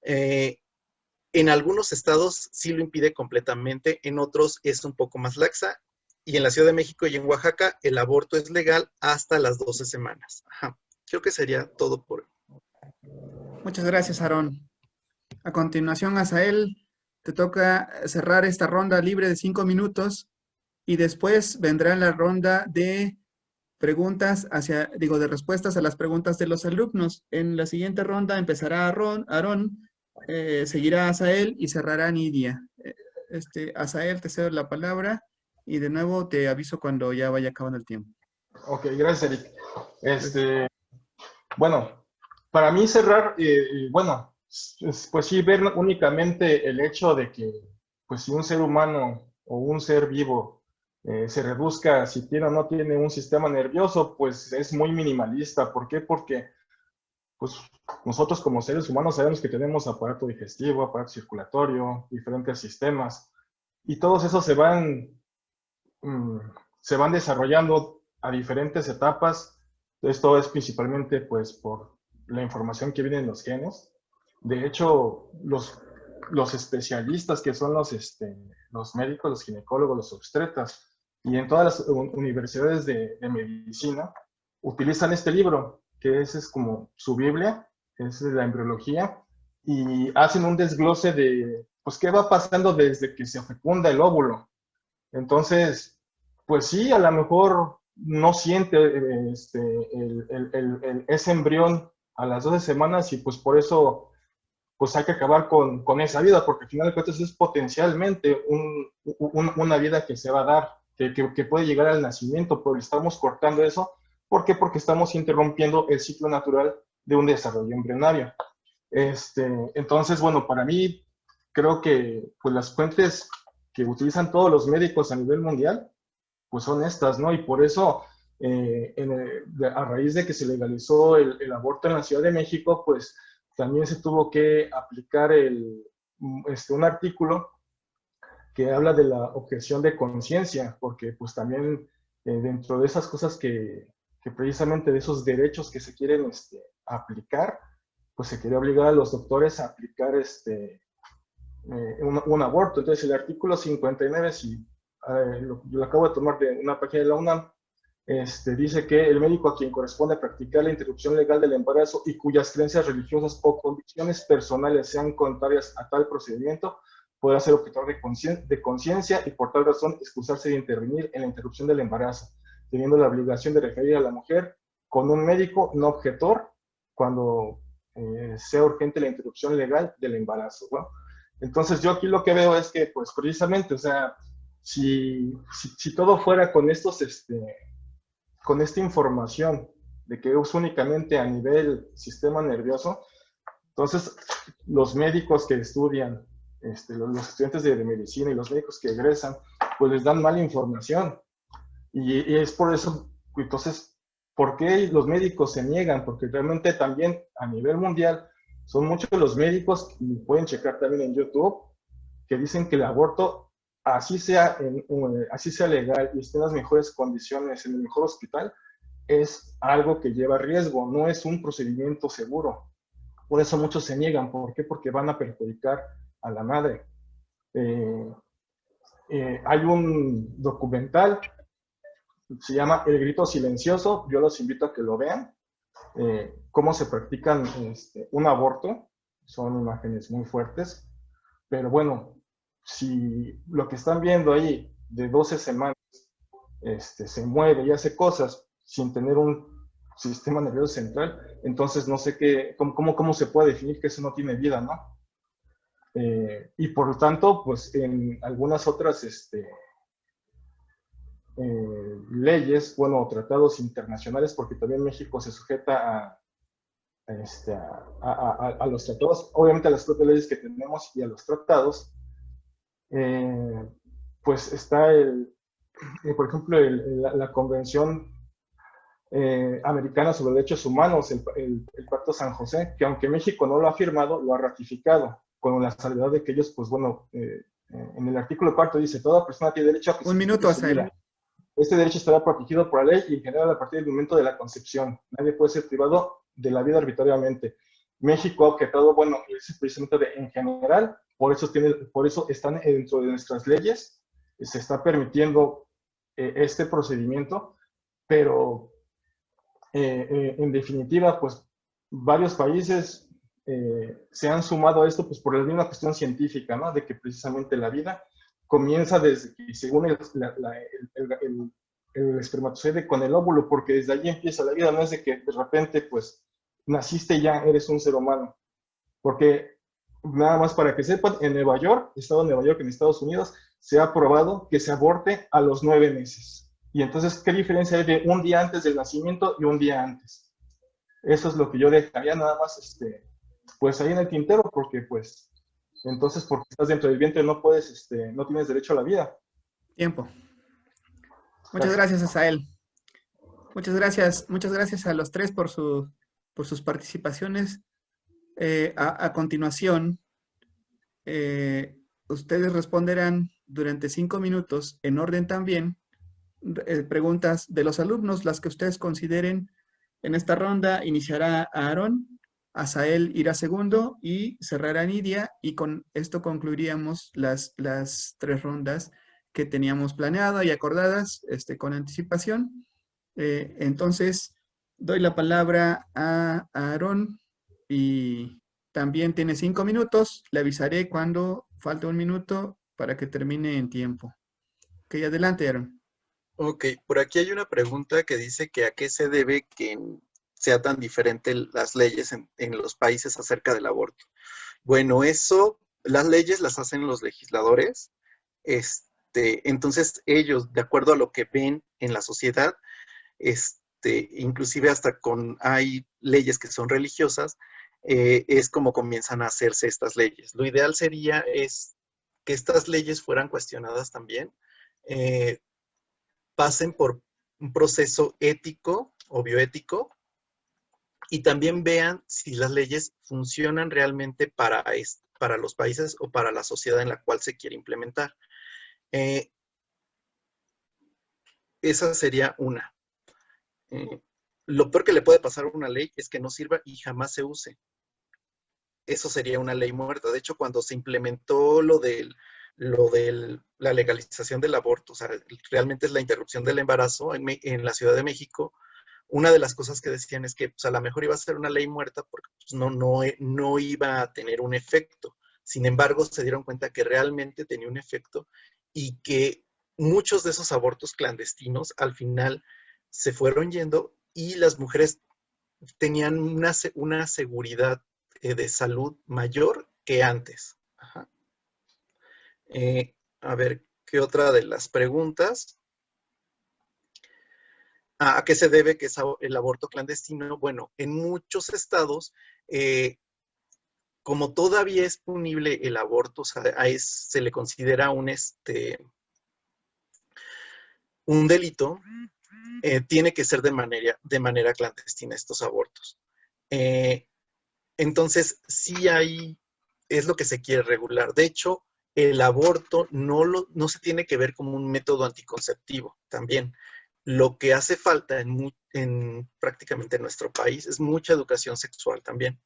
en algunos estados sí lo impide completamente, en otros es un poco más laxa, y en la Ciudad de México y en Oaxaca el aborto es legal hasta las 12 semanas. Ajá. Creo que sería todo por hoy. Muchas gracias, Aarón. A continuación, Asael, te toca cerrar esta ronda libre de 5 minutos y después vendrá la ronda de de respuestas a las preguntas de los alumnos. En la siguiente ronda empezará Aarón, seguirá Asael y cerrará Nidia. Asael, te cedo la palabra y de nuevo te aviso cuando ya vaya acabando el tiempo. Ok, gracias, Eric. Bueno, para mí cerrar, bueno, pues sí, ver únicamente el hecho de que, pues si un ser humano o un ser vivo se reduzca si tiene o no tiene un sistema nervioso, pues es muy minimalista. ¿Por qué? Porque pues nosotros como seres humanos sabemos que tenemos aparato digestivo, aparato circulatorio, diferentes sistemas, y todos esos se van desarrollando a diferentes etapas. Esto es principalmente pues por la información que viene en los genes. De hecho, los especialistas que son los médicos, los ginecólogos, los obstetras, y en todas las universidades de medicina, utilizan este libro, que es como su Biblia, es la embriología, y hacen un desglose de, pues, qué va pasando desde que se fecunda el óvulo. Entonces, pues sí, a lo mejor no siente ese embrión a las 12 semanas, y pues por eso pues hay que acabar con esa vida, porque al final de cuentas es potencialmente una vida que se va a dar, que puede llegar al nacimiento, pero estamos cortando eso. ¿Por qué? Porque estamos interrumpiendo el ciclo natural de un desarrollo embrionario. Entonces, bueno, para mí, creo que pues, las fuentes que utilizan todos los médicos a nivel mundial, pues son estas, ¿no? Y por eso, a raíz de que se legalizó el aborto en la Ciudad de México, pues también se tuvo que aplicar un artículo que habla de la objeción de conciencia, porque pues también dentro de esas cosas que precisamente de esos derechos que se quieren aplicar, pues se quería obligar a los doctores a aplicar un aborto. Entonces el artículo 59, lo acabo de tomar de una página de la UNAM, dice que el médico a quien corresponde practicar la interrupción legal del embarazo y cuyas creencias religiosas o convicciones personales sean contrarias a tal procedimiento, podrá ser objetor de conciencia y por tal razón excusarse de intervenir en la interrupción del embarazo, teniendo la obligación de referir a la mujer con un médico no objetor cuando sea urgente la interrupción legal del embarazo, ¿no? Entonces yo aquí lo que veo es que, pues precisamente, o sea, si todo fuera con con esta información de que es únicamente a nivel sistema nervioso. Entonces, los médicos que estudian, los estudiantes de medicina y los médicos que egresan, pues les dan mala información. Y es por eso, entonces, ¿por qué los médicos se niegan? Porque realmente también a nivel mundial son muchos los médicos, y pueden checar también en YouTube, que dicen que el aborto, así sea legal y esté en las mejores condiciones, en el mejor hospital, es algo que lleva riesgo, no es un procedimiento seguro. Por eso muchos se niegan. ¿Por qué? Porque van a perjudicar a la madre. Hay un documental, se llama El Grito Silencioso, yo los invito a que lo vean, cómo se practican un aborto, son imágenes muy fuertes, pero bueno, si lo que están viendo ahí de 12 semanas se mueve y hace cosas sin tener un sistema nervioso central, entonces no sé cómo se puede definir que eso no tiene vida, ¿no? Y por lo tanto, pues en algunas otras leyes, bueno, tratados internacionales, porque también México se sujeta a los tratados, obviamente a las propias leyes que tenemos y a los tratados, pues está por ejemplo, la Convención Americana sobre Derechos Humanos, el Pacto San José, que aunque México no lo ha firmado, lo ha ratificado, con la salvedad de que ellos, pues bueno, en el artículo 4 dice, toda persona tiene derecho a que Un minuto, Asael. este derecho estará protegido por la ley y en general a partir del momento de la concepción. Nadie puede ser privado de la vida arbitrariamente. México ha objetado, bueno, ese precisamente en general, por eso están dentro de nuestras leyes, se está permitiendo este procedimiento, pero en definitiva, pues varios países se han sumado a esto pues por la misma cuestión científica, ¿no? De que precisamente la vida comienza desde que según el espermatozoide con el óvulo, porque desde allí empieza la vida, no es de que de repente pues naciste ya, eres un ser humano. Porque nada más para que sepan, en Nueva York, estado de Nueva York en Estados Unidos, se ha aprobado que se aborte a los 9 meses. Y entonces, ¿qué diferencia hay de un día antes del nacimiento y un día antes? Eso es lo que yo dejaría nada más, pues ahí en el tintero, porque pues, entonces, porque estás dentro del vientre no puedes, no tienes derecho a la vida. Tiempo. Muchas gracias, Asael. Muchas gracias a los tres por sus participaciones. A continuación, ustedes responderán durante 5 minutos, en orden también, preguntas de los alumnos, las que ustedes consideren. En esta ronda iniciará Aarón, Asael irá segundo y cerrará Nidia, y con esto concluiríamos las 3 rondas que teníamos planeado y acordadas con anticipación. Entonces, doy la palabra a Aarón y también tiene 5 minutos. Le avisaré cuando falte 1 minuto para que termine en tiempo. Ok, adelante, Aarón. Ok, por aquí hay una pregunta que dice que a qué se debe que sea tan diferente las leyes en los países acerca del aborto. Bueno, las leyes las hacen los legisladores. Entonces ellos, de acuerdo a lo que ven en la sociedad, inclusive hasta hay leyes que son religiosas, es como comienzan a hacerse estas leyes. Lo ideal sería que estas leyes fueran cuestionadas también, pasen por un proceso ético o bioético y también vean si las leyes funcionan realmente para los países o para la sociedad en la cual se quiere implementar. Esa sería una. Lo peor que le puede pasar a una ley es que no sirva y jamás se use. Eso sería una ley muerta. De hecho, cuando se implementó lo de la legalización del aborto, o sea, realmente es la interrupción del embarazo en la Ciudad de México, una de las cosas que decían es que pues, a lo mejor iba a ser una ley muerta porque pues, no iba a tener un efecto. Sin embargo, se dieron cuenta que realmente tenía un efecto y que muchos de esos abortos clandestinos al final se fueron yendo y las mujeres tenían una seguridad de salud mayor que antes. Ajá. A ver, ¿qué otra de las preguntas? ¿A qué se debe que es el aborto clandestino? Bueno, en muchos estados, como todavía es punible el aborto, o sea, se le considera un delito, tiene que ser de manera clandestina estos abortos. Entonces, sí es lo que se quiere regular. De hecho, el aborto no se tiene que ver como un método anticonceptivo también. Lo que hace falta prácticamente en nuestro país es mucha educación sexual también.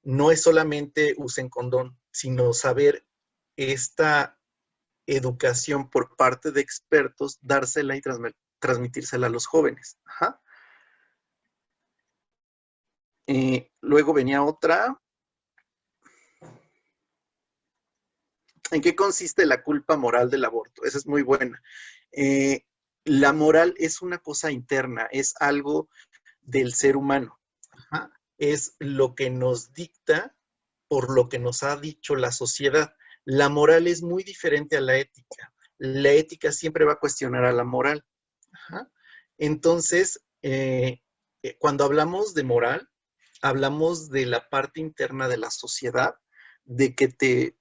No es solamente usen condón, sino saber esta educación por parte de expertos, dársela y transmitírsela a los jóvenes. Ajá. Luego venía otra. ¿En qué consiste la culpa moral del aborto? Esa es muy buena. La moral es una cosa interna, es algo del ser humano. Ajá. Es lo que nos dicta por lo que nos ha dicho la sociedad. La moral es muy diferente a la ética. La ética siempre va a cuestionar a la moral. Ajá. Entonces, cuando hablamos de moral, hablamos de la parte interna de la sociedad, de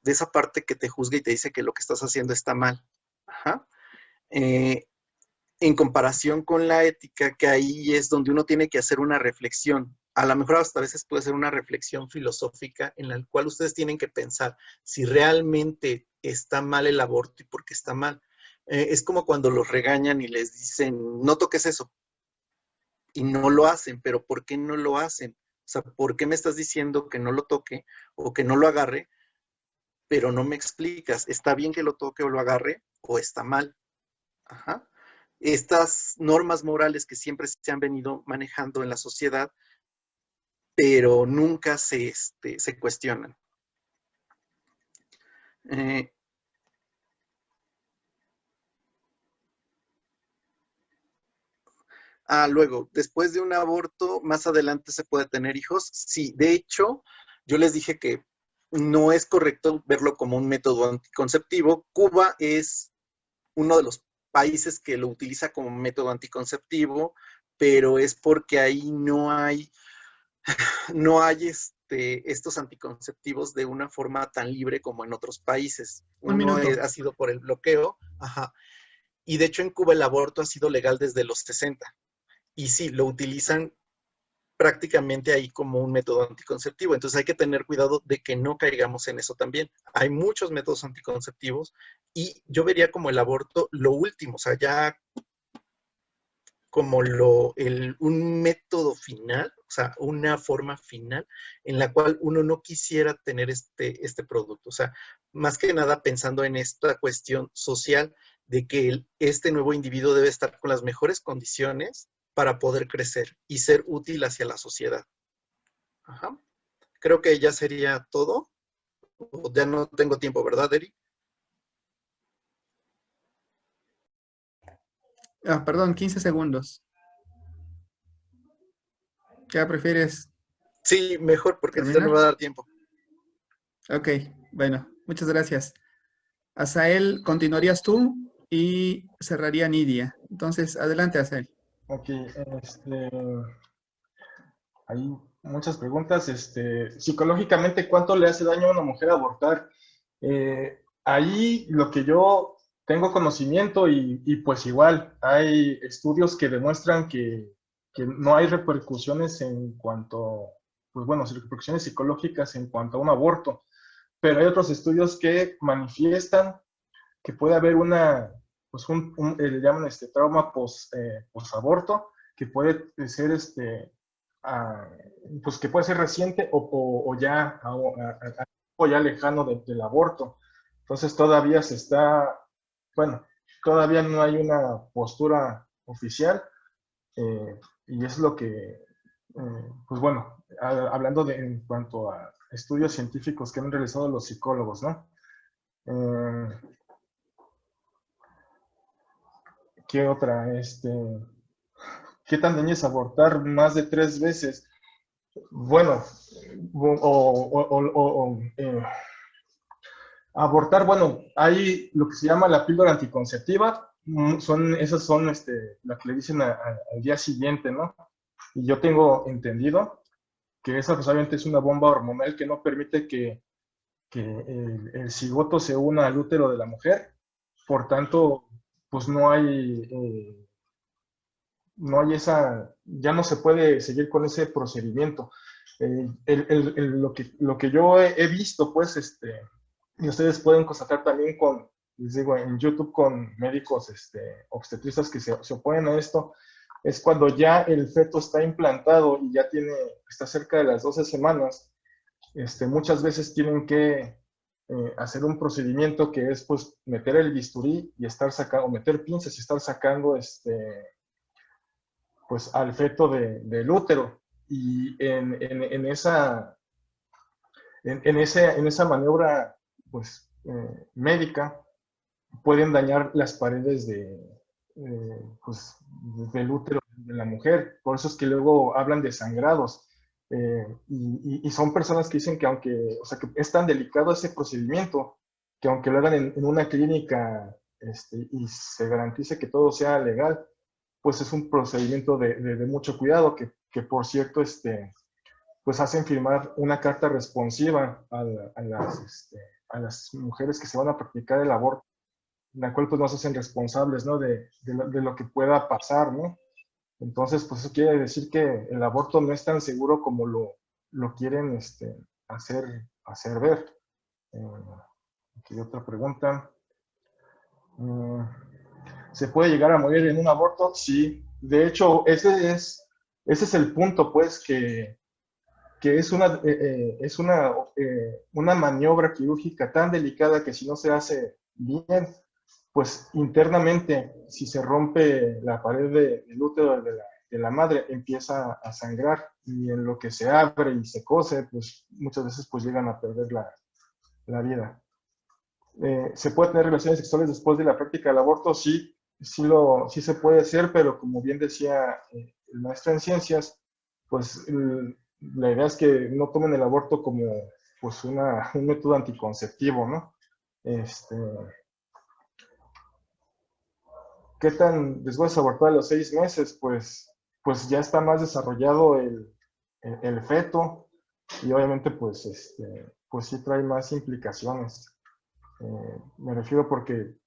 esa parte que te juzga y te dice que lo que estás haciendo está mal. Ajá. En comparación con la ética, que ahí es donde uno tiene que hacer una reflexión. A lo mejor hasta a veces puede ser una reflexión filosófica en la cual ustedes tienen que pensar si realmente está mal el aborto y por qué está mal. Es como cuando los regañan y les dicen, no toques eso. Y no lo hacen, pero ¿por qué no lo hacen? O sea, ¿por qué me estás diciendo que no lo toque o que no lo agarre, pero no me explicas? ¿Está bien que lo toque o lo agarre o está mal? Ajá. Estas normas morales que siempre se han venido manejando en la sociedad, pero nunca se cuestionan. Luego, después de un aborto, más adelante se puede tener hijos. Sí, de hecho, yo les dije que no es correcto verlo como un método anticonceptivo. Cuba es uno de los países que lo utiliza como método anticonceptivo, pero es porque ahí no hay estos anticonceptivos de una forma tan libre como en otros países. Uno ha sido por el bloqueo, ajá. Y de hecho en Cuba el aborto ha sido legal desde los 60. Y sí, lo utilizan prácticamente ahí como un método anticonceptivo. Entonces hay que tener cuidado de que no caigamos en eso también. Hay muchos métodos anticonceptivos y yo vería como el aborto lo último, o sea, ya como un método final, o sea, una forma final en la cual uno no quisiera tener este producto. O sea, más que nada pensando en esta cuestión social de que este nuevo individuo debe estar con las mejores condiciones para poder crecer y ser útil hacia la sociedad. Ajá. Creo que ya sería todo. Ya no tengo tiempo, ¿verdad, Eric? Perdón, 15 segundos. ¿Ya prefieres Sí, mejor, porque ya terminar? me va a dar tiempo. Ok, bueno, muchas gracias. Asael, continuarías tú y cerraría Nidia. Entonces, adelante, Asael. Ok, hay muchas preguntas. Psicológicamente, ¿cuánto le hace daño a una mujer abortar? Ahí lo que yo tengo conocimiento y pues igual hay estudios que demuestran que no hay repercusiones en cuanto, pues bueno, repercusiones psicológicas en cuanto a un aborto, pero hay otros estudios que manifiestan que puede haber le llaman trauma post-aborto, que puede ser pues que puede ser reciente o ya lejano del aborto. Entonces todavía todavía no hay una postura oficial y es lo que, pues bueno, hablando en cuanto a estudios científicos que han realizado los psicólogos, ¿no? ¿Qué otra? ¿Qué tan dañino es abortar más de 3 veces? Bueno, abortar, bueno, hay lo que se llama la píldora anticonceptiva, esas son las que le dicen al día siguiente, ¿no? Y yo tengo entendido que esa pues obviamente es una bomba hormonal que no permite que el cigoto se una al útero de la mujer, por tanto, pues ya no se puede seguir con ese procedimiento. Lo que yo he visto, pues, y ustedes pueden constatar también les digo, en YouTube con médicos obstetristas que se oponen a esto, es cuando ya el feto está implantado y ya está cerca de las 12 semanas, muchas veces tienen que hacer un procedimiento que es pues meter el bisturí y estar sacando, o meter pinzas y estar sacando pues al feto del útero. Y en esa maniobra pues médica pueden dañar las paredes pues, del útero de la mujer. Por eso es que luego hablan de sangrados. Y son personas que dicen que o sea, que es tan delicado ese procedimiento, que aunque lo hagan en una clínica y se garantice que todo sea legal, pues es un procedimiento de mucho cuidado, que por cierto, pues hacen firmar una carta responsiva a las mujeres que se van a practicar el aborto, en la cual pues nos hacen responsables, ¿no? de lo que pueda pasar, ¿no? Entonces, pues eso quiere decir que el aborto no es tan seguro como lo quieren hacer ver. Aquí hay otra pregunta. ¿Se puede llegar a morir en un aborto? Sí. De hecho, ese es el punto, pues, que es una maniobra quirúrgica tan delicada que si no se hace bien, pues internamente, si se rompe la pared del útero de la madre, empieza a sangrar, y en lo que se abre y se cose, pues muchas veces pues llegan a perder la vida. ¿Se puede tener relaciones sexuales después de la práctica del aborto? Sí, sí se puede hacer, pero como bien decía el maestro en ciencias, pues la idea es que no tomen el aborto como pues un método anticonceptivo, ¿no? ¿Qué tan después de abortar a los 6 meses? Pues ya está más desarrollado el feto, y obviamente pues sí trae más implicaciones. Me refiero porque,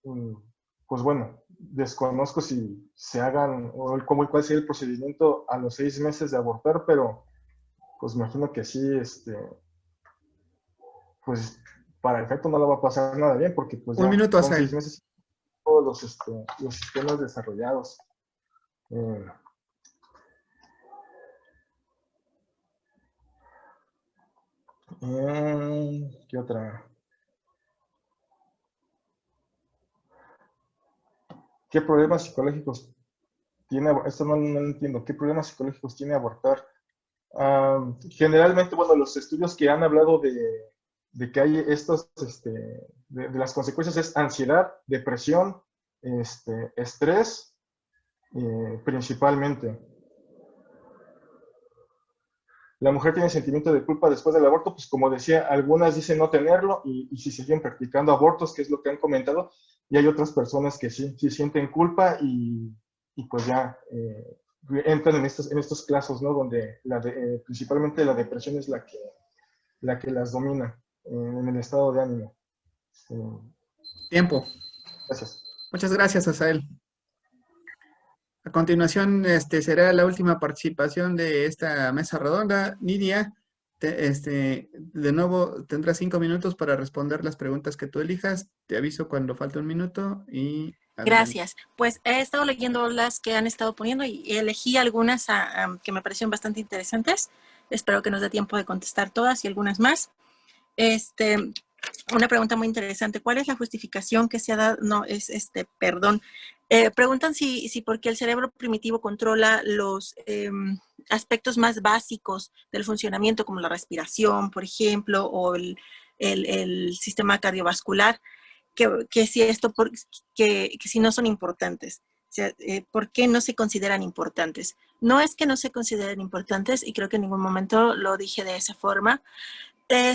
pues bueno, desconozco si se hagan, o cuál sería el procedimiento a los 6 meses de abortar, pero pues me imagino que sí, pues para el feto no le va a pasar nada bien, porque pues Un ya minuto, son 6 Asael. meses todos los sistemas desarrollados. ¿Qué otra? ¿Qué problemas psicológicos tiene? Esto no lo entiendo. ¿Qué problemas psicológicos tiene abortar? Generalmente, bueno, los estudios que han hablado de que hay estos, de las consecuencias es ansiedad, depresión, estrés, principalmente. La mujer tiene sentimiento de culpa después del aborto, pues como decía, algunas dicen no tenerlo y si siguen practicando abortos, que es lo que han comentado, y hay otras personas que sí sienten culpa y pues ya entran en estos casos, ¿no? Donde principalmente la depresión es la que las domina en el estado de ánimo. Tiempo. Gracias. Muchas gracias, Asael. A continuación, será la última participación de esta mesa redonda. Nidia, de nuevo tendrás 5 minutos para responder las preguntas que tú elijas. Te aviso cuando falte un minuto y adelante. Gracias. Pues he estado leyendo las que han estado poniendo y elegí algunas que me parecieron bastante interesantes. Espero que nos dé tiempo de contestar todas y algunas más. Una pregunta muy interesante. ¿Cuál es la justificación que se ha dado? No, perdón. Preguntan si porque el cerebro primitivo controla los aspectos más básicos del funcionamiento, como la respiración, por ejemplo, o el sistema cardiovascular, que si esto, que si no son importantes. O sea, ¿por qué no se consideran importantes? No es que no se consideren importantes, y creo que en ningún momento lo dije de esa forma,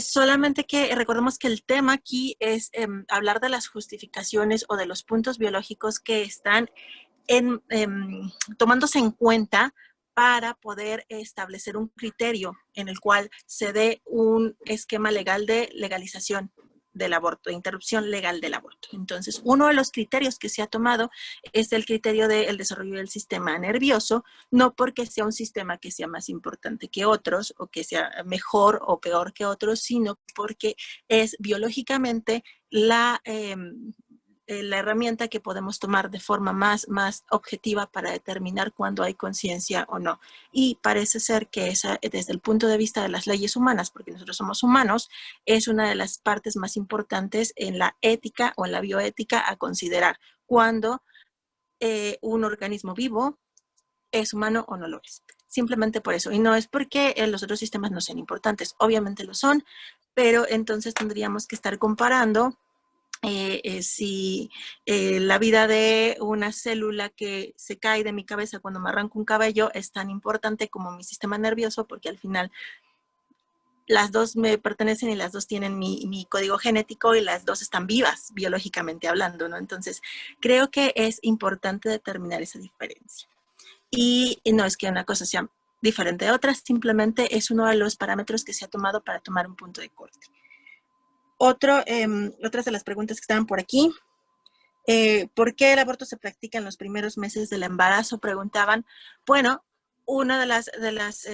Solamente que recordemos que el tema aquí es hablar de las justificaciones o de los puntos biológicos que están tomándose en cuenta para poder establecer un criterio en el cual se dé un esquema legal de legalización del aborto, de interrupción legal del aborto. Entonces, uno de los criterios que se ha tomado es el criterio del desarrollo del sistema nervioso, no porque sea un sistema que sea más importante que otros o que sea mejor o peor que otros, sino porque es biológicamente la herramienta que podemos tomar de forma más objetiva para determinar cuándo hay conciencia o no. Y parece ser que esa, desde el punto de vista de las leyes humanas, porque nosotros somos humanos, es una de las partes más importantes en la ética o en la bioética a considerar cuando un organismo vivo es humano o no lo es. Simplemente por eso. Y no es porque los otros sistemas no sean importantes. Obviamente lo son, pero entonces tendríamos que estar comparando si la vida de una célula que se cae de mi cabeza cuando me arranco un cabello es tan importante como mi sistema nervioso, porque al final las dos me pertenecen y las dos tienen mi código genético y las dos están vivas, biológicamente hablando, ¿no? Entonces, creo que es importante determinar esa diferencia. Y no es que una cosa sea diferente de otra, simplemente es uno de los parámetros que se ha tomado para tomar un punto de corte. Otras de las preguntas que estaban por aquí. ¿Por qué el aborto se practica en los primeros meses del embarazo? Preguntaban. Bueno, una de las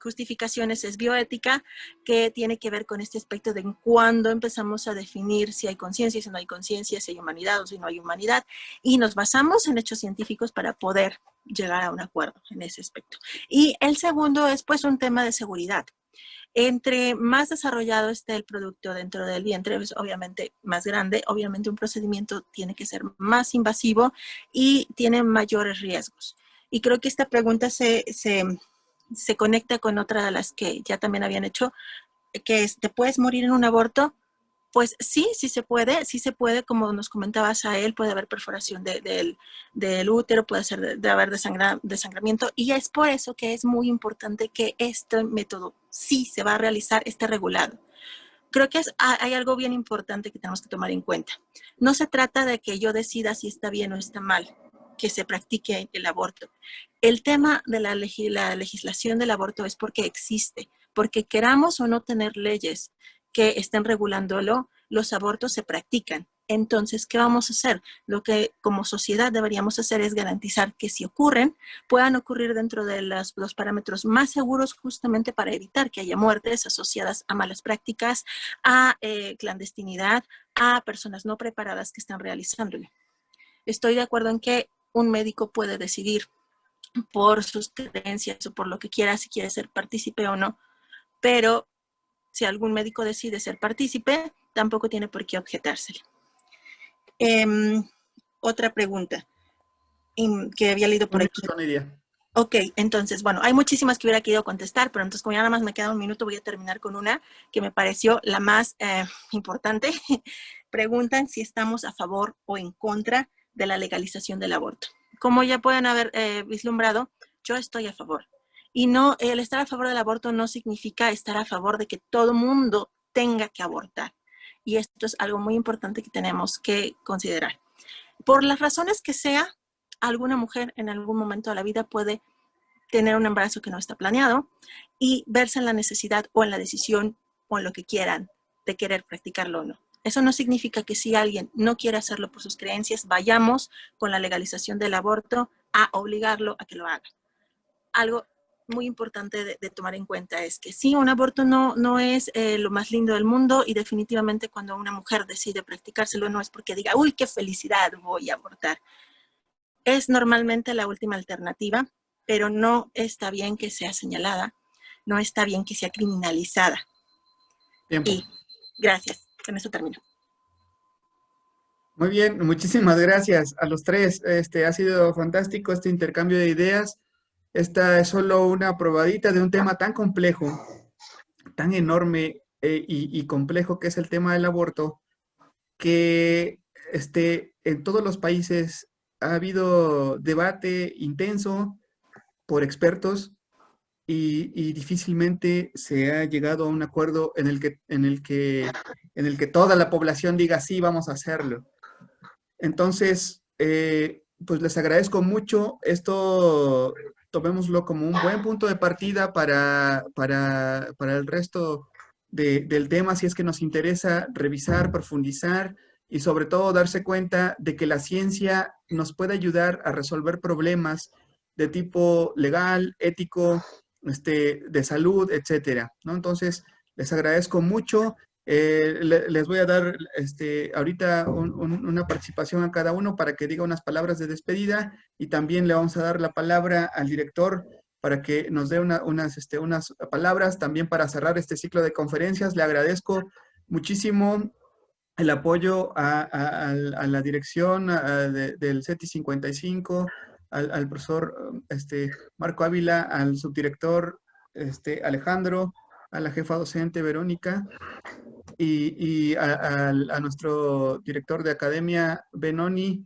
justificaciones es bioética, que tiene que ver con este aspecto de cuándo empezamos a definir si hay conciencia, si no hay conciencia, si hay humanidad o si no hay humanidad. Y nos basamos en hechos científicos para poder llegar a un acuerdo en ese aspecto. Y el segundo es pues un tema de seguridad. Entre más desarrollado esté el producto dentro del vientre, es obviamente más grande, obviamente un procedimiento tiene que ser más invasivo y tiene mayores riesgos. Y creo que esta pregunta se conecta con otra de las que ya también habían hecho, que es, ¿te puedes morir en un aborto? Pues sí, sí se puede, como nos comentabas a él, puede haber perforación del útero, puede ser de haber desangramiento, y es por eso que es muy importante que este método sí se va a realizar, esté regulado. Creo que hay algo bien importante que tenemos que tomar en cuenta. No se trata de que yo decida si está bien o está mal que se practique el aborto. El tema de la legislación del aborto es porque existe, porque queramos o no tener leyes que estén regulándolo, los abortos se practican. Entonces, ¿qué vamos a hacer? Lo que como sociedad deberíamos hacer es garantizar que si ocurren, puedan ocurrir dentro de los parámetros más seguros, justamente para evitar que haya muertes asociadas a malas prácticas, a clandestinidad, a personas no preparadas que están realizándolo. Estoy de acuerdo en que un médico puede decidir por sus creencias o por lo que quiera, si quiere ser partícipe o no, pero si algún médico decide ser partícipe, tampoco tiene por qué objetársele. Otra pregunta que había leído por aquí. Ok, entonces, bueno, hay muchísimas que hubiera querido contestar, pero entonces como ya nada más me queda un minuto, voy a terminar con una que me pareció la más importante. Preguntan si estamos a favor o en contra de la legalización del aborto. Como ya pueden haber vislumbrado, yo estoy a favor. Y no, el estar a favor del aborto no significa estar a favor de que todo mundo tenga que abortar. Y esto es algo muy importante que tenemos que considerar. Por las razones que sea, alguna mujer en algún momento de la vida puede tener un embarazo que no está planeado y verse en la necesidad o en la decisión o en lo que quieran de querer practicarlo o no. Eso no significa que si alguien no quiere hacerlo por sus creencias, vayamos con la legalización del aborto a obligarlo a que lo haga. Algo muy importante de tomar en cuenta es que sí, un aborto no es lo más lindo del mundo, y definitivamente cuando una mujer decide practicárselo no es porque diga, uy, qué felicidad, voy a abortar. Es normalmente la última alternativa, pero no está bien que sea señalada, no está bien que sea criminalizada. Tiempo. Y gracias, con eso termino. Muy bien, muchísimas gracias a los tres. Ha sido fantástico este intercambio de ideas. Esta es solo una probadita de un tema tan complejo, tan enorme y complejo, que es el tema del aborto, que en todos los países ha habido debate intenso por expertos, y difícilmente se ha llegado a un acuerdo en el que toda la población diga sí, vamos a hacerlo. Entonces, pues les agradezco mucho. Esto tomémoslo como un buen punto de partida para el resto del tema, si es que nos interesa revisar, profundizar y sobre todo darse cuenta de que la ciencia nos puede ayudar a resolver problemas de tipo legal, ético, de salud, etcétera, ¿no? Entonces, les agradezco mucho. Les voy a dar ahorita una participación a cada uno para que diga unas palabras de despedida y también le vamos a dar la palabra al director para que nos dé unas palabras también para cerrar este ciclo de conferencias. Le agradezco muchísimo el apoyo a la dirección del CETI 55, al profesor Marco Ávila, al subdirector Alejandro, a la jefa docente Verónica y a nuestro director de academia, Benoni,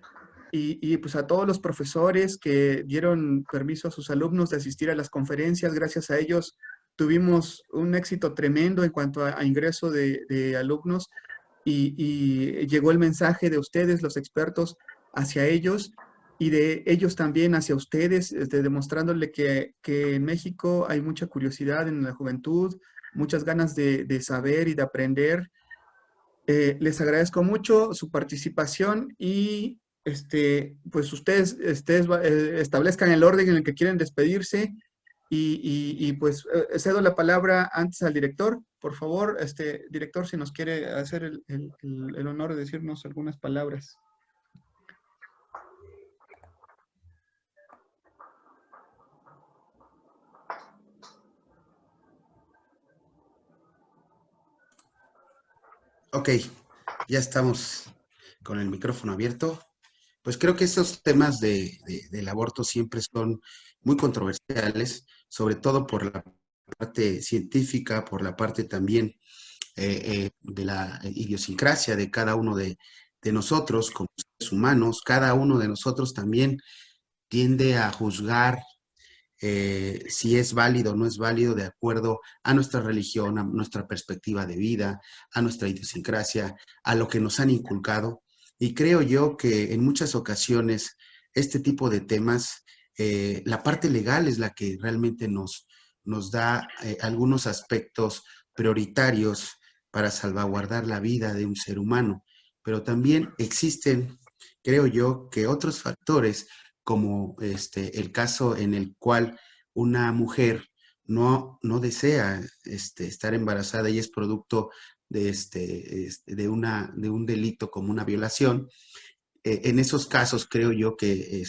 y pues a todos los profesores que dieron permiso a sus alumnos de asistir a las conferencias. Gracias a ellos tuvimos un éxito tremendo en cuanto a ingreso de alumnos y llegó el mensaje de ustedes, los expertos, hacia ellos y de ellos también hacia ustedes, demostrándole que en México hay mucha curiosidad en la juventud, muchas ganas de saber y de aprender. Les agradezco mucho su participación y pues ustedes establezcan el orden en el que quieren despedirse y, pues cedo la palabra antes al director. Por favor, director, si nos quiere hacer el honor de decirnos algunas palabras. Ok, ya estamos con el micrófono abierto. Pues creo que estos temas del aborto siempre son muy controversiales, sobre todo por la parte científica, por la parte también de la idiosincrasia de cada uno de nosotros como seres humanos. Cada uno de nosotros también tiende a juzgar si es válido o no es válido de acuerdo a nuestra religión, a nuestra perspectiva de vida, a nuestra idiosincrasia, a lo que nos han inculcado. Y creo yo que en muchas ocasiones este tipo de temas, la parte legal es la que realmente nos da algunos aspectos prioritarios para salvaguardar la vida de un ser humano. Pero también existen, creo yo, que otros factores como el caso en el cual una mujer no desea estar embarazada y es producto de un delito como una violación. En esos casos creo yo que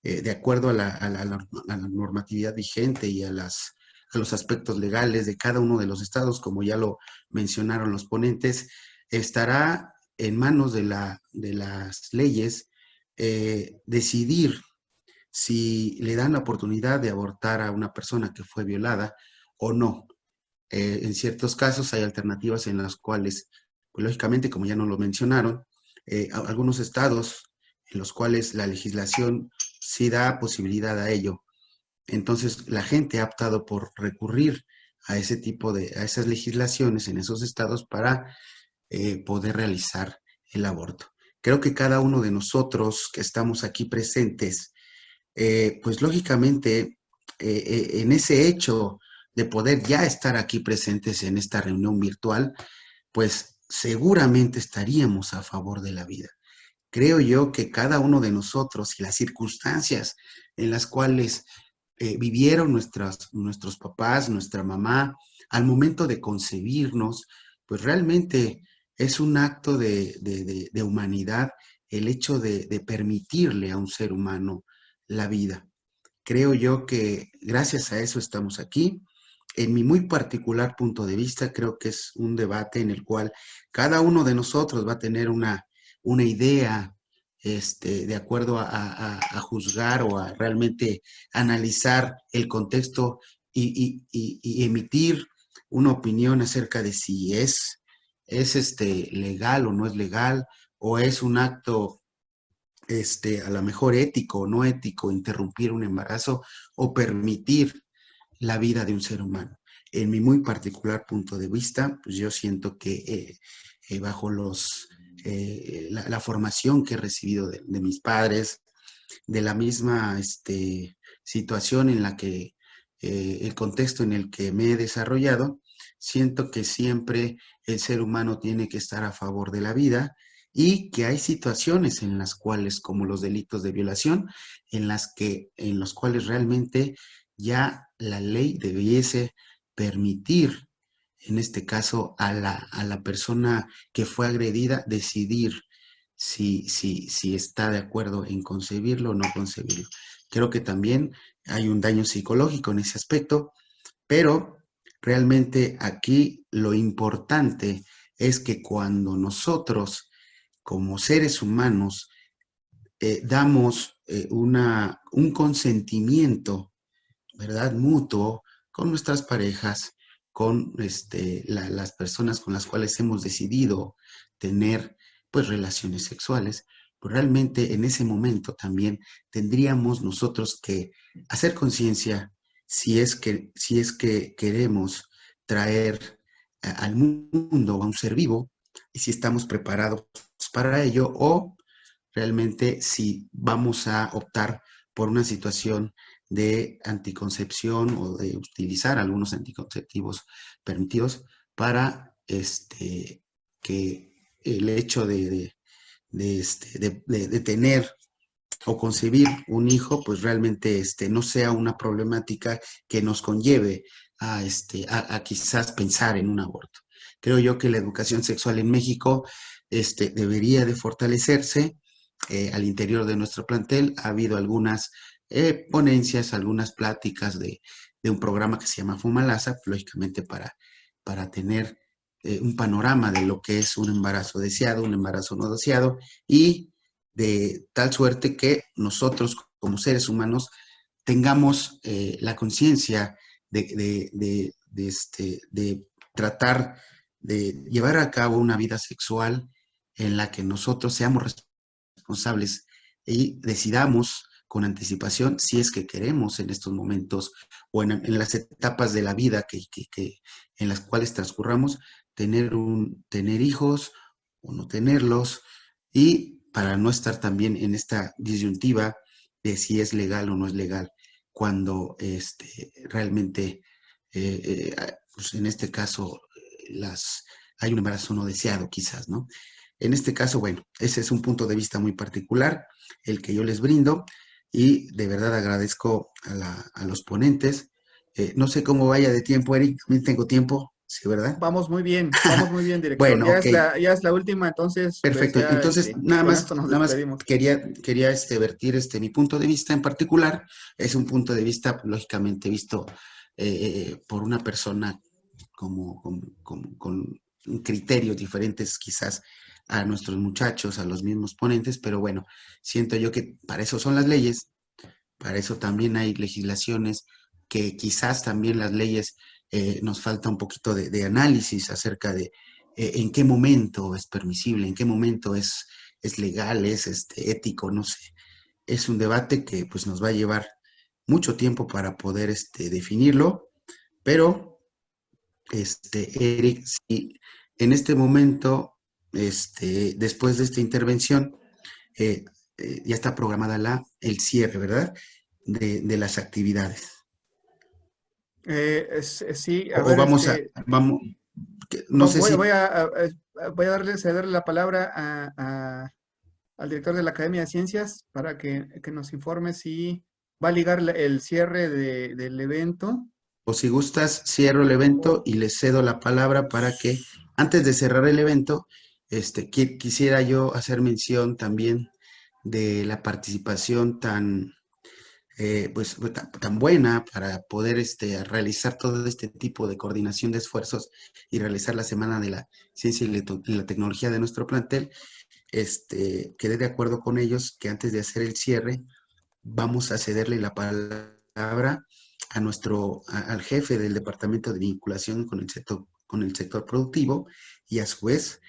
de acuerdo a la normatividad vigente y a los aspectos legales de cada uno de los estados, como ya lo mencionaron los ponentes, estará en manos de las leyes decidir si le dan la oportunidad de abortar a una persona que fue violada o no. En ciertos casos hay alternativas en las cuales, pues, lógicamente, como ya nos lo mencionaron, algunos estados en los cuales la legislación sí da posibilidad a ello. Entonces, la gente ha optado por recurrir a ese tipo a esas legislaciones en esos estados para poder realizar el aborto. Creo que cada uno de nosotros que estamos aquí presentes, pues lógicamente, en ese hecho de poder ya estar aquí presentes en esta reunión virtual, pues seguramente estaríamos a favor de la vida. Creo yo que cada uno de nosotros y las circunstancias en las cuales vivieron nuestros papás, nuestra mamá, al momento de concebirnos, pues realmente es un acto de humanidad el hecho de permitirle a un ser humano la vida. Creo yo que gracias a eso estamos aquí. En mi muy particular punto de vista, creo que es un debate en el cual cada uno de nosotros va a tener una idea de acuerdo a juzgar o a realmente analizar el contexto y emitir una opinión acerca de si es legal o no es legal, o es un acto a lo mejor ético o no ético interrumpir un embarazo o permitir la vida de un ser humano. En mi muy particular punto de vista, pues yo siento que bajo la formación que he recibido de mis padres, de la misma situación en la que, el contexto en el que me he desarrollado, siento que siempre el ser humano tiene que estar a favor de la vida y que hay situaciones en las cuales, como los delitos de violación, en los cuales realmente ya la ley debiese permitir, en este caso, a la persona que fue agredida decidir si está de acuerdo en concebirlo o no concebirlo. Creo que también hay un daño psicológico en ese aspecto, pero realmente aquí lo importante es que cuando nosotros, como seres humanos, damos un consentimiento, ¿verdad? Mutuo con nuestras parejas, con las personas con las cuales hemos decidido tener pues relaciones sexuales, pues realmente en ese momento también tendríamos nosotros que hacer conciencia si es que queremos traer al mundo a un ser vivo y si estamos preparados para ello o realmente si vamos a optar por una situación de anticoncepción o de utilizar algunos anticonceptivos permitidos para que el hecho de tener o concebir un hijo, pues realmente no sea una problemática que nos conlleve a quizás pensar en un aborto. Creo yo que la educación sexual en México debería de fortalecerse. Al interior de nuestro plantel ha habido algunas ponencias, algunas pláticas de un programa que se llama Fumalasa, lógicamente para tener un panorama de lo que es un embarazo deseado, un embarazo no deseado, y de tal suerte que nosotros como seres humanos tengamos la conciencia de tratar de llevar a cabo una vida sexual en la que nosotros seamos responsables y decidamos con anticipación si es que queremos en estos momentos o en las etapas de la vida en las cuales transcurramos tener hijos o no tenerlos, y para no estar también en esta disyuntiva de si es legal o no es legal cuando realmente pues en este caso hay un embarazo no deseado quizás, ¿no? En este caso, bueno, ese es un punto de vista muy particular, el que yo les brindo, y de verdad agradezco a los ponentes. No sé cómo vaya de tiempo, Eric, también tengo tiempo, ¿sí, verdad? Vamos muy bien, director. Bueno, ok, Ya es la última, entonces, pues perfecto. ya, Entonces, con esto nos nada más despedimos. quería vertir mi punto de vista en particular. Es un punto de vista, pues, lógicamente, visto por una persona con criterios diferentes quizás a nuestros muchachos, a los mismos ponentes, pero bueno, siento yo que para eso son las leyes, para eso también hay legislaciones, que quizás también las leyes nos falta un poquito de análisis acerca de en qué momento es permisible, en qué momento es legal, es ético, no sé. Es un debate que pues nos va a llevar mucho tiempo para poder definirlo, pero Eric, si en este momento, después de esta intervención, eh, ya está programada el cierre, ¿verdad? De las actividades. Sí, a O ver, vamos no sé si, voy a cederle la palabra al director de la Academia de Ciencias para que nos informe si va a ligar el cierre del evento. o si gustas, cierro el evento y les cedo la palabra para que, antes de cerrar el evento, quisiera yo hacer mención también de la participación tan buena para poder realizar todo este tipo de coordinación de esfuerzos y realizar la Semana de la Ciencia y la Tecnología de nuestro plantel. Quedé de acuerdo con ellos que antes de hacer el cierre vamos a cederle la palabra al jefe del Departamento de Vinculación con el sector productivo, y a su vez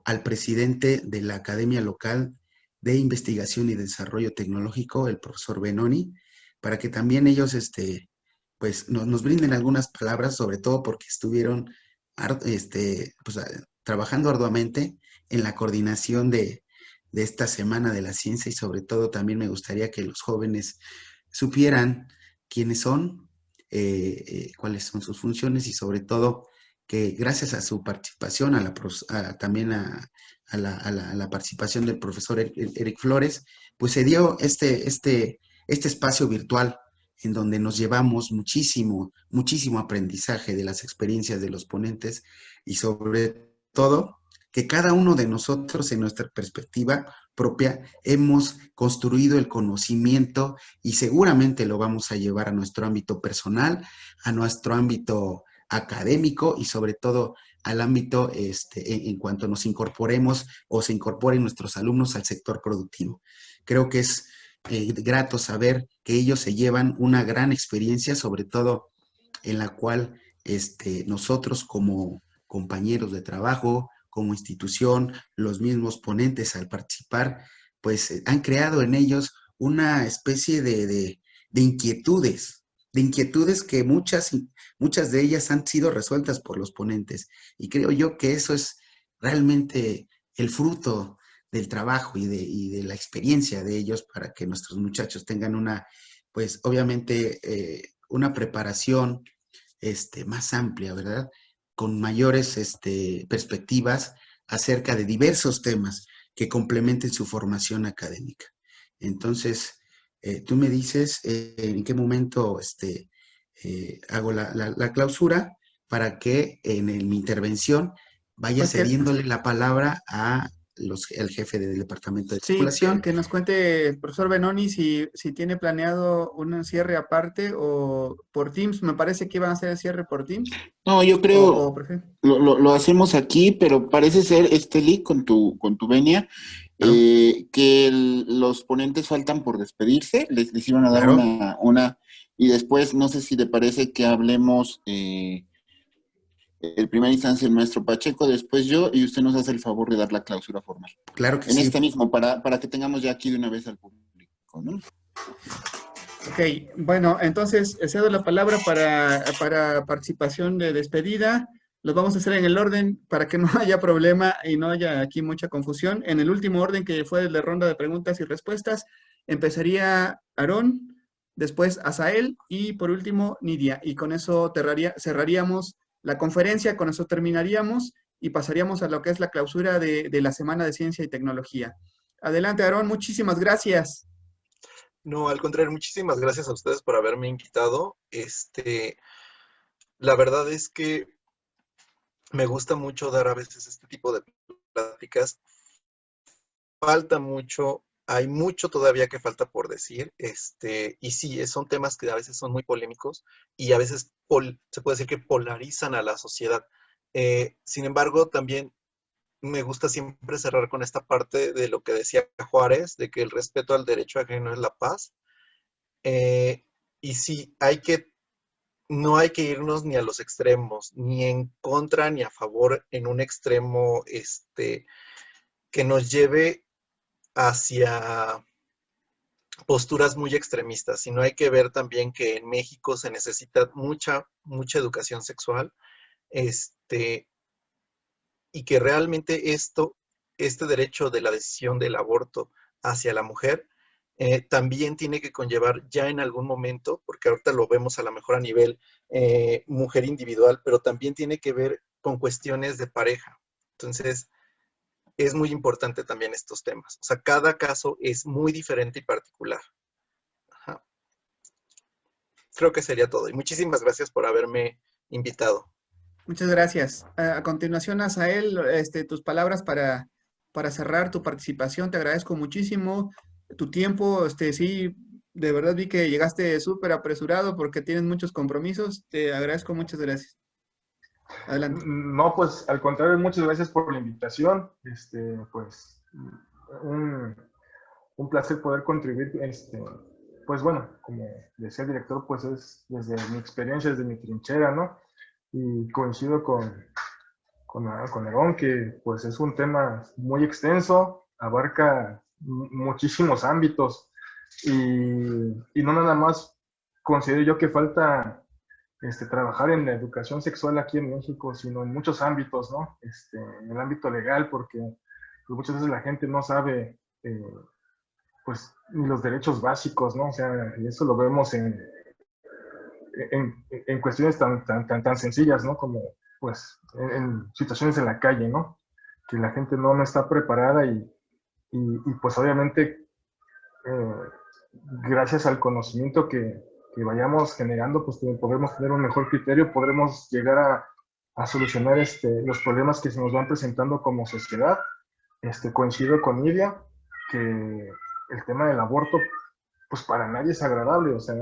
al presidente de la Academia Local de Investigación y Desarrollo Tecnológico, el profesor Benoni, para que también ellos pues nos brinden algunas palabras, sobre todo porque estuvieron pues, trabajando arduamente en la coordinación de esta Semana de la Ciencia, y sobre todo también me gustaría que los jóvenes supieran quiénes son, cuáles son sus funciones, y sobre todo que gracias a su participación, también a la participación del profesor Eric Flores, pues se dio este espacio virtual en donde nos llevamos muchísimo aprendizaje de las experiencias de los ponentes, y sobre todo que cada uno de nosotros en nuestra perspectiva propia hemos construido el conocimiento, y seguramente lo vamos a llevar a nuestro ámbito personal, a nuestro ámbito académico, y sobre todo al ámbito en cuanto nos incorporemos o se incorporen nuestros alumnos al sector productivo. Creo que es grato saber que ellos se llevan una gran experiencia, sobre todo en la cual nosotros como compañeros de trabajo, como institución, los mismos ponentes al participar, pues han creado en ellos una especie de inquietudes que muchas de ellas han sido resueltas por los ponentes. Y creo yo que eso es realmente el fruto del trabajo y de la experiencia de ellos, para que nuestros muchachos tengan pues obviamente, una preparación más amplia, ¿verdad? Con mayores perspectivas acerca de diversos temas que complementen su formación académica. Entonces, tú me dices en qué momento hago la clausura, para que mi intervención vaya Pues cediéndole la palabra a el jefe del departamento de sí, circulación. que nos cuente el profesor Benoni si tiene planeado un cierre aparte o por Teams. Me parece que iban a hacer el cierre por Teams. No, yo O creo prefiero. lo hacemos aquí, pero parece ser, Esteli, con tu venia, Claro, que los ponentes faltan por despedirse, les iban a dar claro. y después no sé si te parece que hablemos en primera instancia el maestro Pacheco, después yo, y usted nos hace el favor de dar la clausura formal. Claro que En sí. este mismo, para que tengamos ya aquí de una vez al público, ¿no? Ok, bueno, entonces cedo la palabra para participación de despedida. Los vamos a hacer en el orden para que no haya problema y no haya aquí mucha confusión. En el último orden, que fue el de ronda de preguntas y respuestas, empezaría Aarón, después Asael y por último Nidia. Y con eso cerraríamos la conferencia, con eso terminaríamos y pasaríamos a lo que es la clausura de la Semana de Ciencia y Tecnología. Adelante, Aarón, muchísimas gracias. No, al contrario, muchísimas gracias a ustedes por haberme invitado. La verdad es que me gusta mucho dar a veces este tipo de pláticas. Falta mucho, hay mucho todavía que falta por decir, y sí, son temas que a veces son muy polémicos y a veces se puede decir que polarizan a la sociedad. Sin embargo, también me gusta siempre cerrar con esta parte de lo que decía Juárez, de que el respeto al derecho ajeno es la paz. Y sí, no hay que irnos ni a los extremos, ni en contra ni a favor en un extremo que nos lleve hacia posturas muy extremistas, sino hay que ver también que en México se necesita mucha educación sexual, y que realmente este derecho de la decisión del aborto hacia la mujer también tiene que conllevar ya en algún momento, porque ahorita lo vemos a lo mejor a nivel mujer individual, pero también tiene que ver con cuestiones de pareja. Entonces, es muy importante también estos temas. O sea, cada caso es muy diferente y particular. Ajá. Creo que sería todo. Y muchísimas gracias por haberme invitado. Muchas gracias. A continuación, Asael, tus palabras para cerrar tu participación. Te agradezco muchísimo tu tiempo. Sí, de verdad vi que llegaste súper apresurado porque tienes muchos compromisos. Te agradezco, muchas gracias. Adelante. No, pues al contrario, muchas gracias por la invitación. Pues un placer poder contribuir. Pues bueno, como decía el director, pues es desde mi experiencia, desde mi trinchera, ¿no? Y coincido con Aarón, que pues es un tema muy extenso, abarca muchísimos ámbitos y no nada más considero yo que falta trabajar en la educación sexual aquí en México, sino en muchos ámbitos, ¿no? En el ámbito legal, porque pues, muchas veces la gente no sabe, pues, ni los derechos básicos, ¿no? O sea, y eso lo vemos en cuestiones tan sencillas, ¿no? Como, pues, en situaciones en la calle, ¿no? Que la gente no está preparada y pues, obviamente, eh, gracias al conocimiento que vayamos generando, pues podremos tener un mejor criterio, podremos llegar a solucionar los problemas que se nos van presentando como sociedad. Coincido con Nidia que el tema del aborto, pues para nadie es agradable, o sea,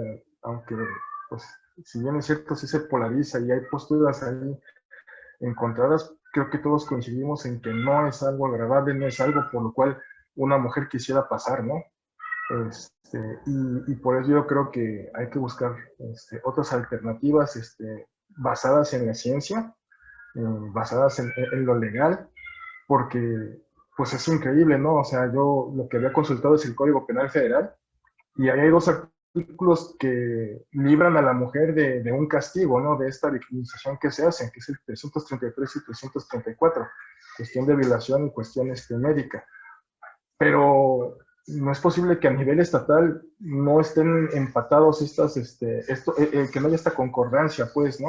aunque, pues, si bien es cierto, sí se polariza y hay posturas ahí encontradas, creo que todos coincidimos en que no es algo agradable, no es algo por lo cual una mujer quisiera pasar, ¿no? Y por eso yo creo que hay que buscar otras alternativas basadas en la ciencia, basadas en lo legal, porque pues es increíble, ¿no? O sea, yo lo que había consultado es el Código Penal Federal y ahí hay dos artículos que libran a la mujer de un castigo, ¿no? De esta victimización que se hace, que es el 333 y 334, cuestión de violación y cuestión médica. Pero no es posible que a nivel estatal no estén empatados que no haya esta concordancia, pues, ¿no?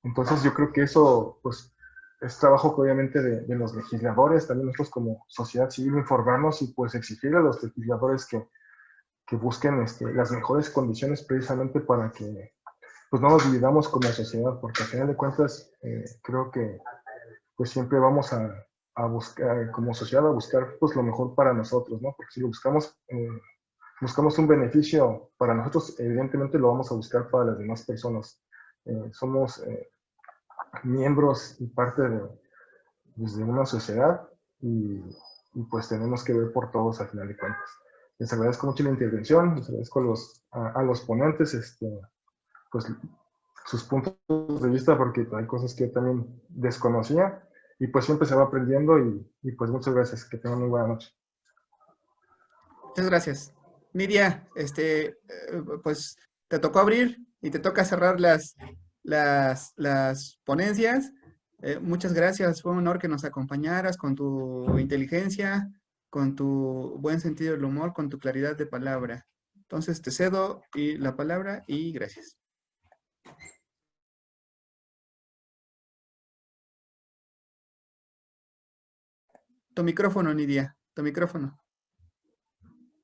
Entonces yo creo que eso, pues, es trabajo obviamente de los legisladores, también nosotros como sociedad civil informarnos y pues exigir a los legisladores que busquen las mejores condiciones precisamente para que pues no nos dividamos como sociedad, porque al final de cuentas creo que pues siempre vamos a buscar, como sociedad, a buscar pues lo mejor para nosotros, ¿no? Porque si lo buscamos un beneficio para nosotros, evidentemente lo vamos a buscar para las demás personas. Somos miembros y parte pues, de una sociedad y pues tenemos que ver por todos al final de cuentas. Les agradezco mucho la intervención, les agradezco a los ponentes, pues sus puntos de vista, porque hay cosas que yo también desconocía y pues siempre se va aprendiendo y pues muchas gracias, que tengan muy buena noche. Muchas gracias. Nidia, pues te tocó abrir y te toca cerrar las ponencias. Muchas gracias, fue un honor que nos acompañaras con tu inteligencia, con tu buen sentido del humor, con tu claridad de palabra. Entonces te cedo la palabra y gracias. Tu micrófono, Nidia, tu micrófono.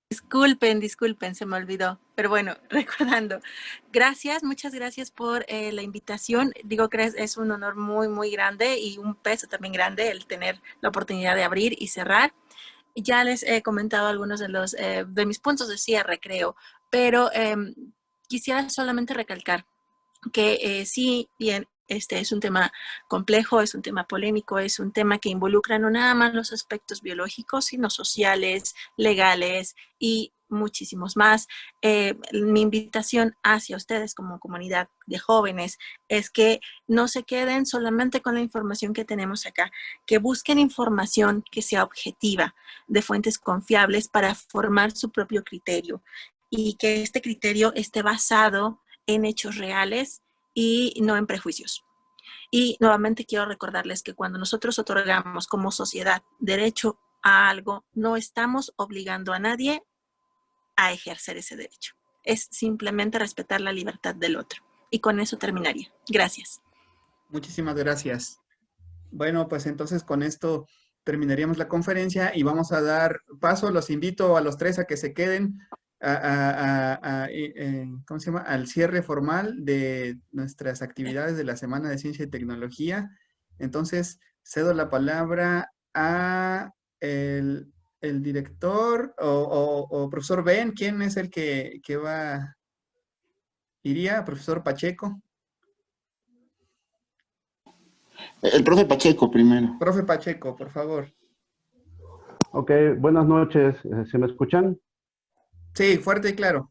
Disculpen, se me olvidó. Pero bueno, recordando, gracias, muchas gracias por la invitación. Digo que es un honor muy, muy grande y un peso también grande el tener la oportunidad de abrir y cerrar. Ya les he comentado algunos de mis puntos de cierre, creo, pero quisiera solamente recalcar que sí, bien, este es un tema complejo, es un tema polémico, es un tema que involucra no nada más los aspectos biológicos, sino sociales, legales y muchísimos más. Mi invitación hacia ustedes como comunidad de jóvenes es que no se queden solamente con la información que tenemos acá, que busquen información que sea objetiva, de fuentes confiables para formar su propio criterio y que este criterio esté basado en hechos reales y no en prejuicios. Y nuevamente quiero recordarles que cuando nosotros otorgamos como sociedad derecho a algo, no estamos obligando a nadie a ejercer ese derecho. Es simplemente respetar la libertad del otro. Y con eso terminaría. Gracias. Muchísimas gracias. Bueno, pues entonces con esto terminaríamos la conferencia y vamos a dar paso. Los invito a los tres a que se queden ¿cómo se llama? Al cierre formal de nuestras actividades de la Semana de Ciencia y Tecnología. Entonces, cedo la palabra a el director o profesor Ben. ¿Quién es el que iría? Profesor Pacheco. El profe Pacheco primero. Profe Pacheco, por favor. Ok, buenas noches. ¿Se me escuchan? Sí, fuerte y claro.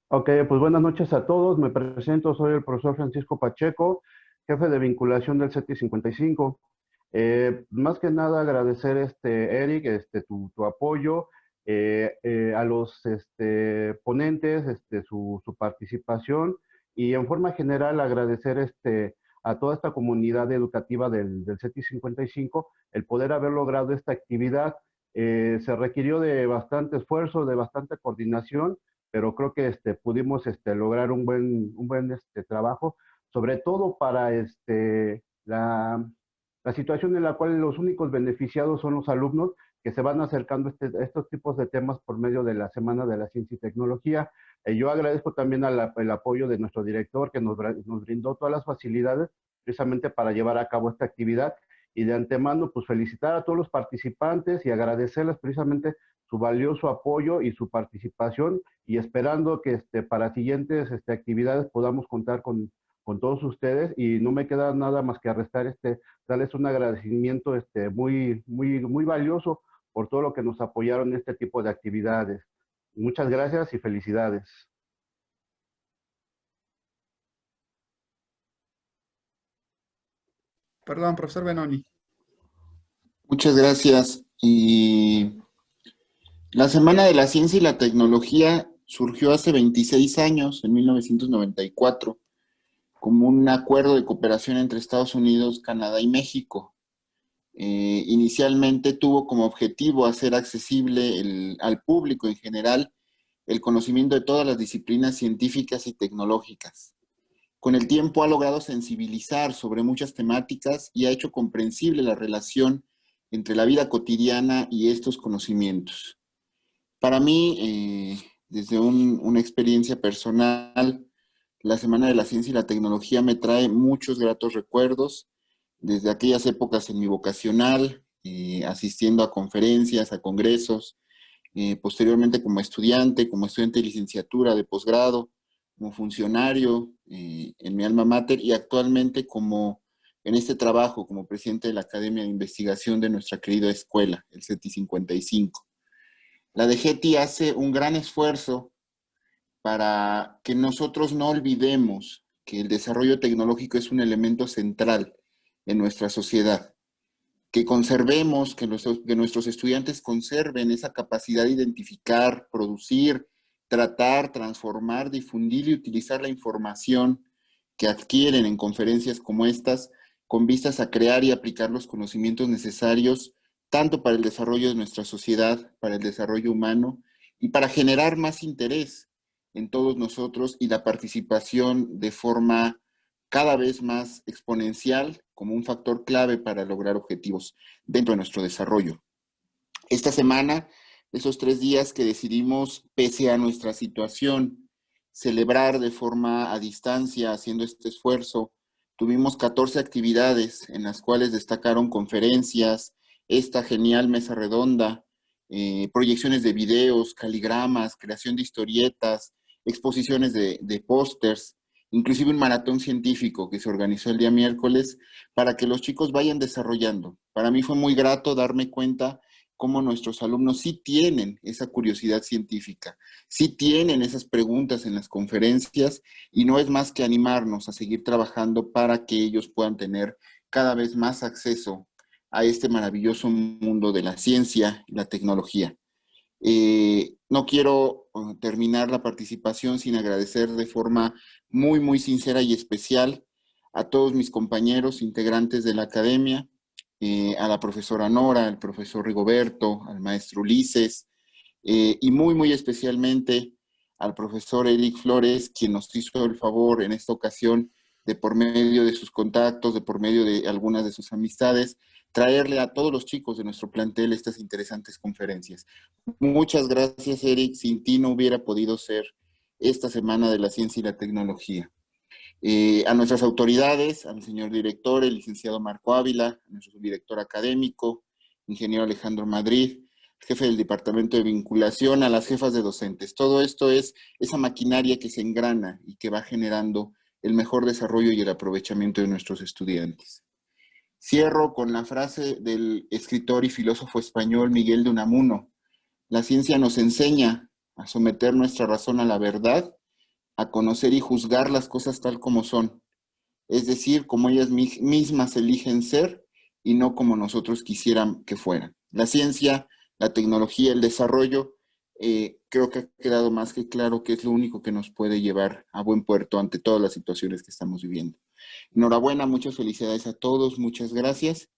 Ok, pues buenas noches a todos. Me presento, soy el profesor Francisco Pacheco, jefe de vinculación del CETI 55. Más que nada agradecer, Eric, tu apoyo, a los ponentes, su participación y en forma general agradecer a toda esta comunidad educativa del CETI 55 el poder haber logrado esta actividad. Se requirió de bastante esfuerzo, de bastante coordinación, pero creo que pudimos lograr un buen trabajo, sobre todo para la situación en la cual los únicos beneficiados son los alumnos que se van acercando a estos tipos de temas por medio de la Semana de la Ciencia y Tecnología. Yo agradezco también el apoyo de nuestro director que nos brindó todas las facilidades precisamente para llevar a cabo esta actividad, y de antemano pues felicitar a todos los participantes y agradecerles precisamente su valioso apoyo y su participación, y esperando que para siguientes actividades podamos contar con todos ustedes, y no me queda nada más que darles un agradecimiento muy valioso por todo lo que nos apoyaron en este tipo de actividades. Muchas gracias y felicidades. Perdón, profesor Benoni. Muchas gracias. Y la Semana de la Ciencia y la Tecnología surgió hace 26 años, en 1994, como un acuerdo de cooperación entre Estados Unidos, Canadá y México. Inicialmente tuvo como objetivo hacer accesible al público en general el conocimiento de todas las disciplinas científicas y tecnológicas. Con el tiempo ha logrado sensibilizar sobre muchas temáticas y ha hecho comprensible la relación entre la vida cotidiana y estos conocimientos. Para mí, desde una experiencia personal, la Semana de la Ciencia y la Tecnología me trae muchos gratos recuerdos, desde aquellas épocas en mi vocacional, asistiendo a conferencias, a congresos, posteriormente como estudiante de licenciatura, de posgrado, como funcionario en mi alma mater, y actualmente en este trabajo como presidente de la Academia de Investigación de nuestra querida escuela, el CETI 55. La DGETI hace un gran esfuerzo para que nosotros no olvidemos que el desarrollo tecnológico es un elemento central en nuestra sociedad, que conservemos, que nuestros estudiantes conserven esa capacidad de identificar, producir, tratar, transformar, difundir y utilizar la información que adquieren en conferencias como estas, con vistas a crear y aplicar los conocimientos necesarios tanto para el desarrollo de nuestra sociedad, para el desarrollo humano y para generar más interés en todos nosotros y la participación de forma cada vez más exponencial como un factor clave para lograr objetivos dentro de nuestro desarrollo. Esta semana, esos 3 días que decidimos, pese a nuestra situación, celebrar de forma a distancia, haciendo este esfuerzo, tuvimos 14 actividades en las cuales destacaron conferencias, esta genial mesa redonda, proyecciones de videos, caligramas, creación de historietas, exposiciones de pósters, inclusive un maratón científico que se organizó el día miércoles para que los chicos vayan desarrollando. Para mí fue muy grato darme cuenta cómo nuestros alumnos sí tienen esa curiosidad científica, sí tienen esas preguntas en las conferencias, y no es más que animarnos a seguir trabajando para que ellos puedan tener cada vez más acceso a este maravilloso mundo de la ciencia y la tecnología. No quiero terminar la participación sin agradecer de forma muy sincera y especial a todos mis compañeros integrantes de la academia, a la profesora Nora, al profesor Rigoberto, al maestro Ulises, y muy especialmente al profesor Eric Flores, quien nos hizo el favor en esta ocasión de, por medio de sus contactos, de por medio de algunas de sus amistades, traerle a todos los chicos de nuestro plantel estas interesantes conferencias. Muchas gracias, Eric. Sin ti no hubiera podido ser esta Semana de la Ciencia y la Tecnología. A nuestras autoridades, al señor director, el licenciado Marco Ávila, a nuestro director académico, ingeniero Alejandro Madrid, jefe del Departamento de Vinculación, a las jefas de docentes. Todo esto es esa maquinaria que se engrana y que va generando el mejor desarrollo y el aprovechamiento de nuestros estudiantes. Cierro con la frase del escritor y filósofo español Miguel de Unamuno: la ciencia nos enseña a someter nuestra razón a la verdad, a conocer y juzgar las cosas tal como son, es decir, como ellas mismas eligen ser y no como nosotros quisieran que fueran. La ciencia, la tecnología, el desarrollo creo que ha quedado más que claro que es lo único que nos puede llevar a buen puerto ante todas las situaciones que estamos viviendo. Enhorabuena, muchas felicidades a todos, muchas gracias.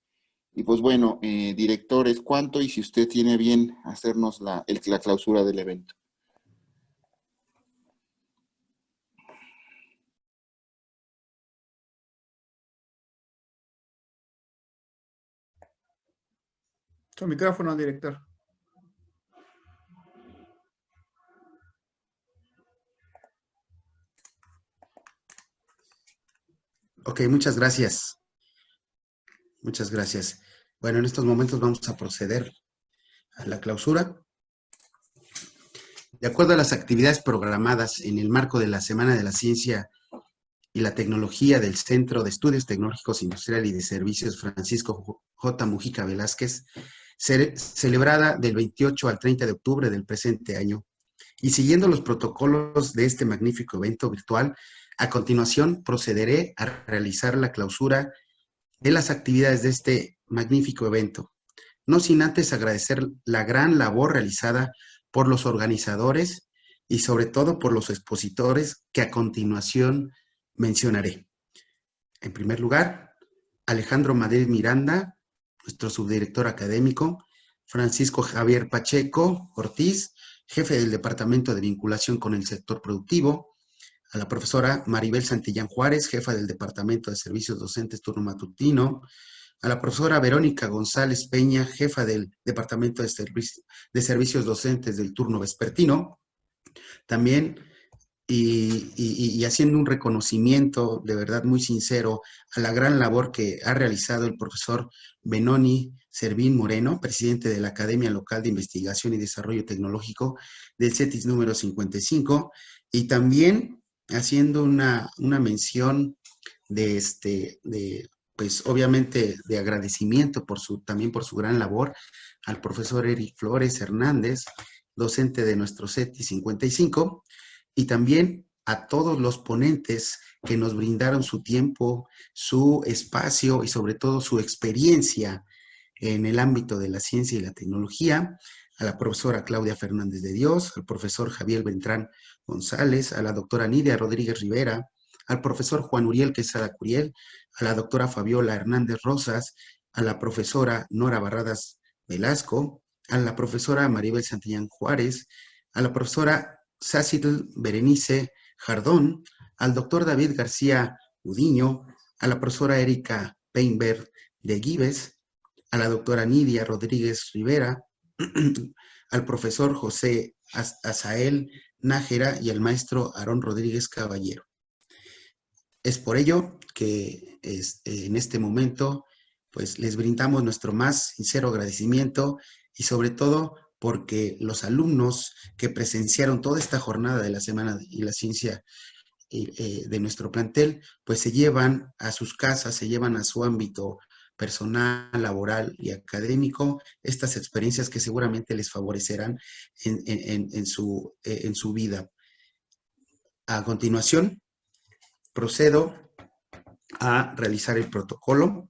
Y pues bueno, director, es cuanto, y si usted tiene a bien hacernos la clausura del evento. Su micrófono, director. Ok, muchas gracias. Muchas gracias. Bueno, en estos momentos vamos a proceder a la clausura. De acuerdo a las actividades programadas en el marco de la Semana de la Ciencia y la Tecnología del Centro de Estudios Tecnológicos Industrial y de Servicios Francisco J. Mujica Velázquez, celebrada del 28 al 30 de octubre del presente año, y siguiendo los protocolos de este magnífico evento virtual, a continuación procederé a realizar la clausura de las actividades de este magnífico evento, no sin antes agradecer la gran labor realizada por los organizadores y sobre todo por los expositores que a continuación mencionaré. En primer lugar, Alejandro Madrid Miranda, nuestro subdirector académico, Francisco Javier Pacheco Ortiz, jefe del Departamento de Vinculación con el Sector Productivo, a la profesora Maribel Santillán Juárez, jefa del Departamento de Servicios Docentes Turno Matutino, a la profesora Verónica González Peña, jefa del Departamento de Servicios Docentes del Turno Vespertino, también y haciendo un reconocimiento de verdad muy sincero a la gran labor que ha realizado el profesor Benoni Servín Moreno, presidente de la Academia Local de Investigación y Desarrollo Tecnológico del CETIS número 55, y también haciendo una mención pues obviamente de agradecimiento también por su gran labor al profesor Eric Flores Hernández, docente de nuestro CETIS 55, y también a todos los ponentes que nos brindaron su tiempo, su espacio y sobre todo su experiencia en el ámbito de la ciencia y la tecnología, a la profesora Claudia Fernández de Dios, al profesor Javier Beltrán González, a la doctora Nidia Rodríguez Rivera, al profesor Juan Uriel Quesada Curiel, a la doctora Fabiola Hernández Rosas, a la profesora Nora Barradas Velasco, a la profesora Maribel Santillán Juárez, a la profesora Sácitl Berenice Jardón, al doctor David García Udiño, a la profesora Erika Peinberg de Gives, a la doctora Nidia Rodríguez Rivera, al profesor José Azael Nájera y al maestro Aarón Rodríguez Caballero. Es por ello que en este momento pues les brindamos nuestro más sincero agradecimiento y sobre todo porque los alumnos que presenciaron toda esta jornada de la Semana y la Ciencia de nuestro plantel, pues se llevan a sus casas, se llevan a su ámbito personal, laboral y académico estas experiencias que seguramente les favorecerán en su vida. A continuación, procedo a realizar el protocolo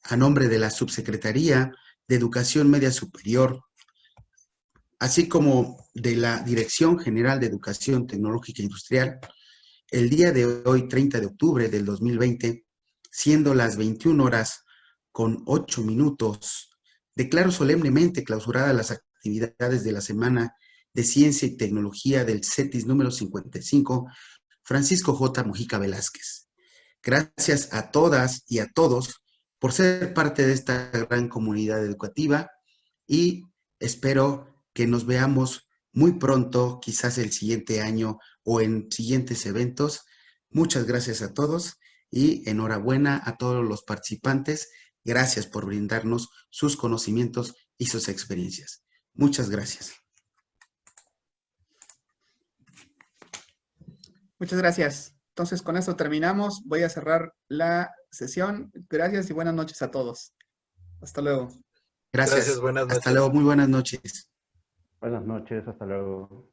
a nombre de la Subsecretaría de Educación Media Superior, así como de la Dirección General de Educación Tecnológica e Industrial. El día de hoy, 30 de octubre del 2020, siendo las 21:08, declaro solemnemente clausuradas las actividades de la Semana de Ciencia y Tecnología del CETIS número 55, Francisco J. Mujica Velázquez. Gracias a todas y a todos por ser parte de esta gran comunidad educativa y espero que nos veamos muy pronto, quizás el siguiente año o en siguientes eventos. Muchas gracias a todos y enhorabuena a todos los participantes. Gracias por brindarnos sus conocimientos y sus experiencias. Muchas gracias. Muchas gracias. Entonces, con esto terminamos. Voy a cerrar la sesión. Gracias y buenas noches a todos. Hasta luego. Gracias. Gracias, buenas noches. Hasta luego. Muy buenas noches. Buenas noches, hasta luego.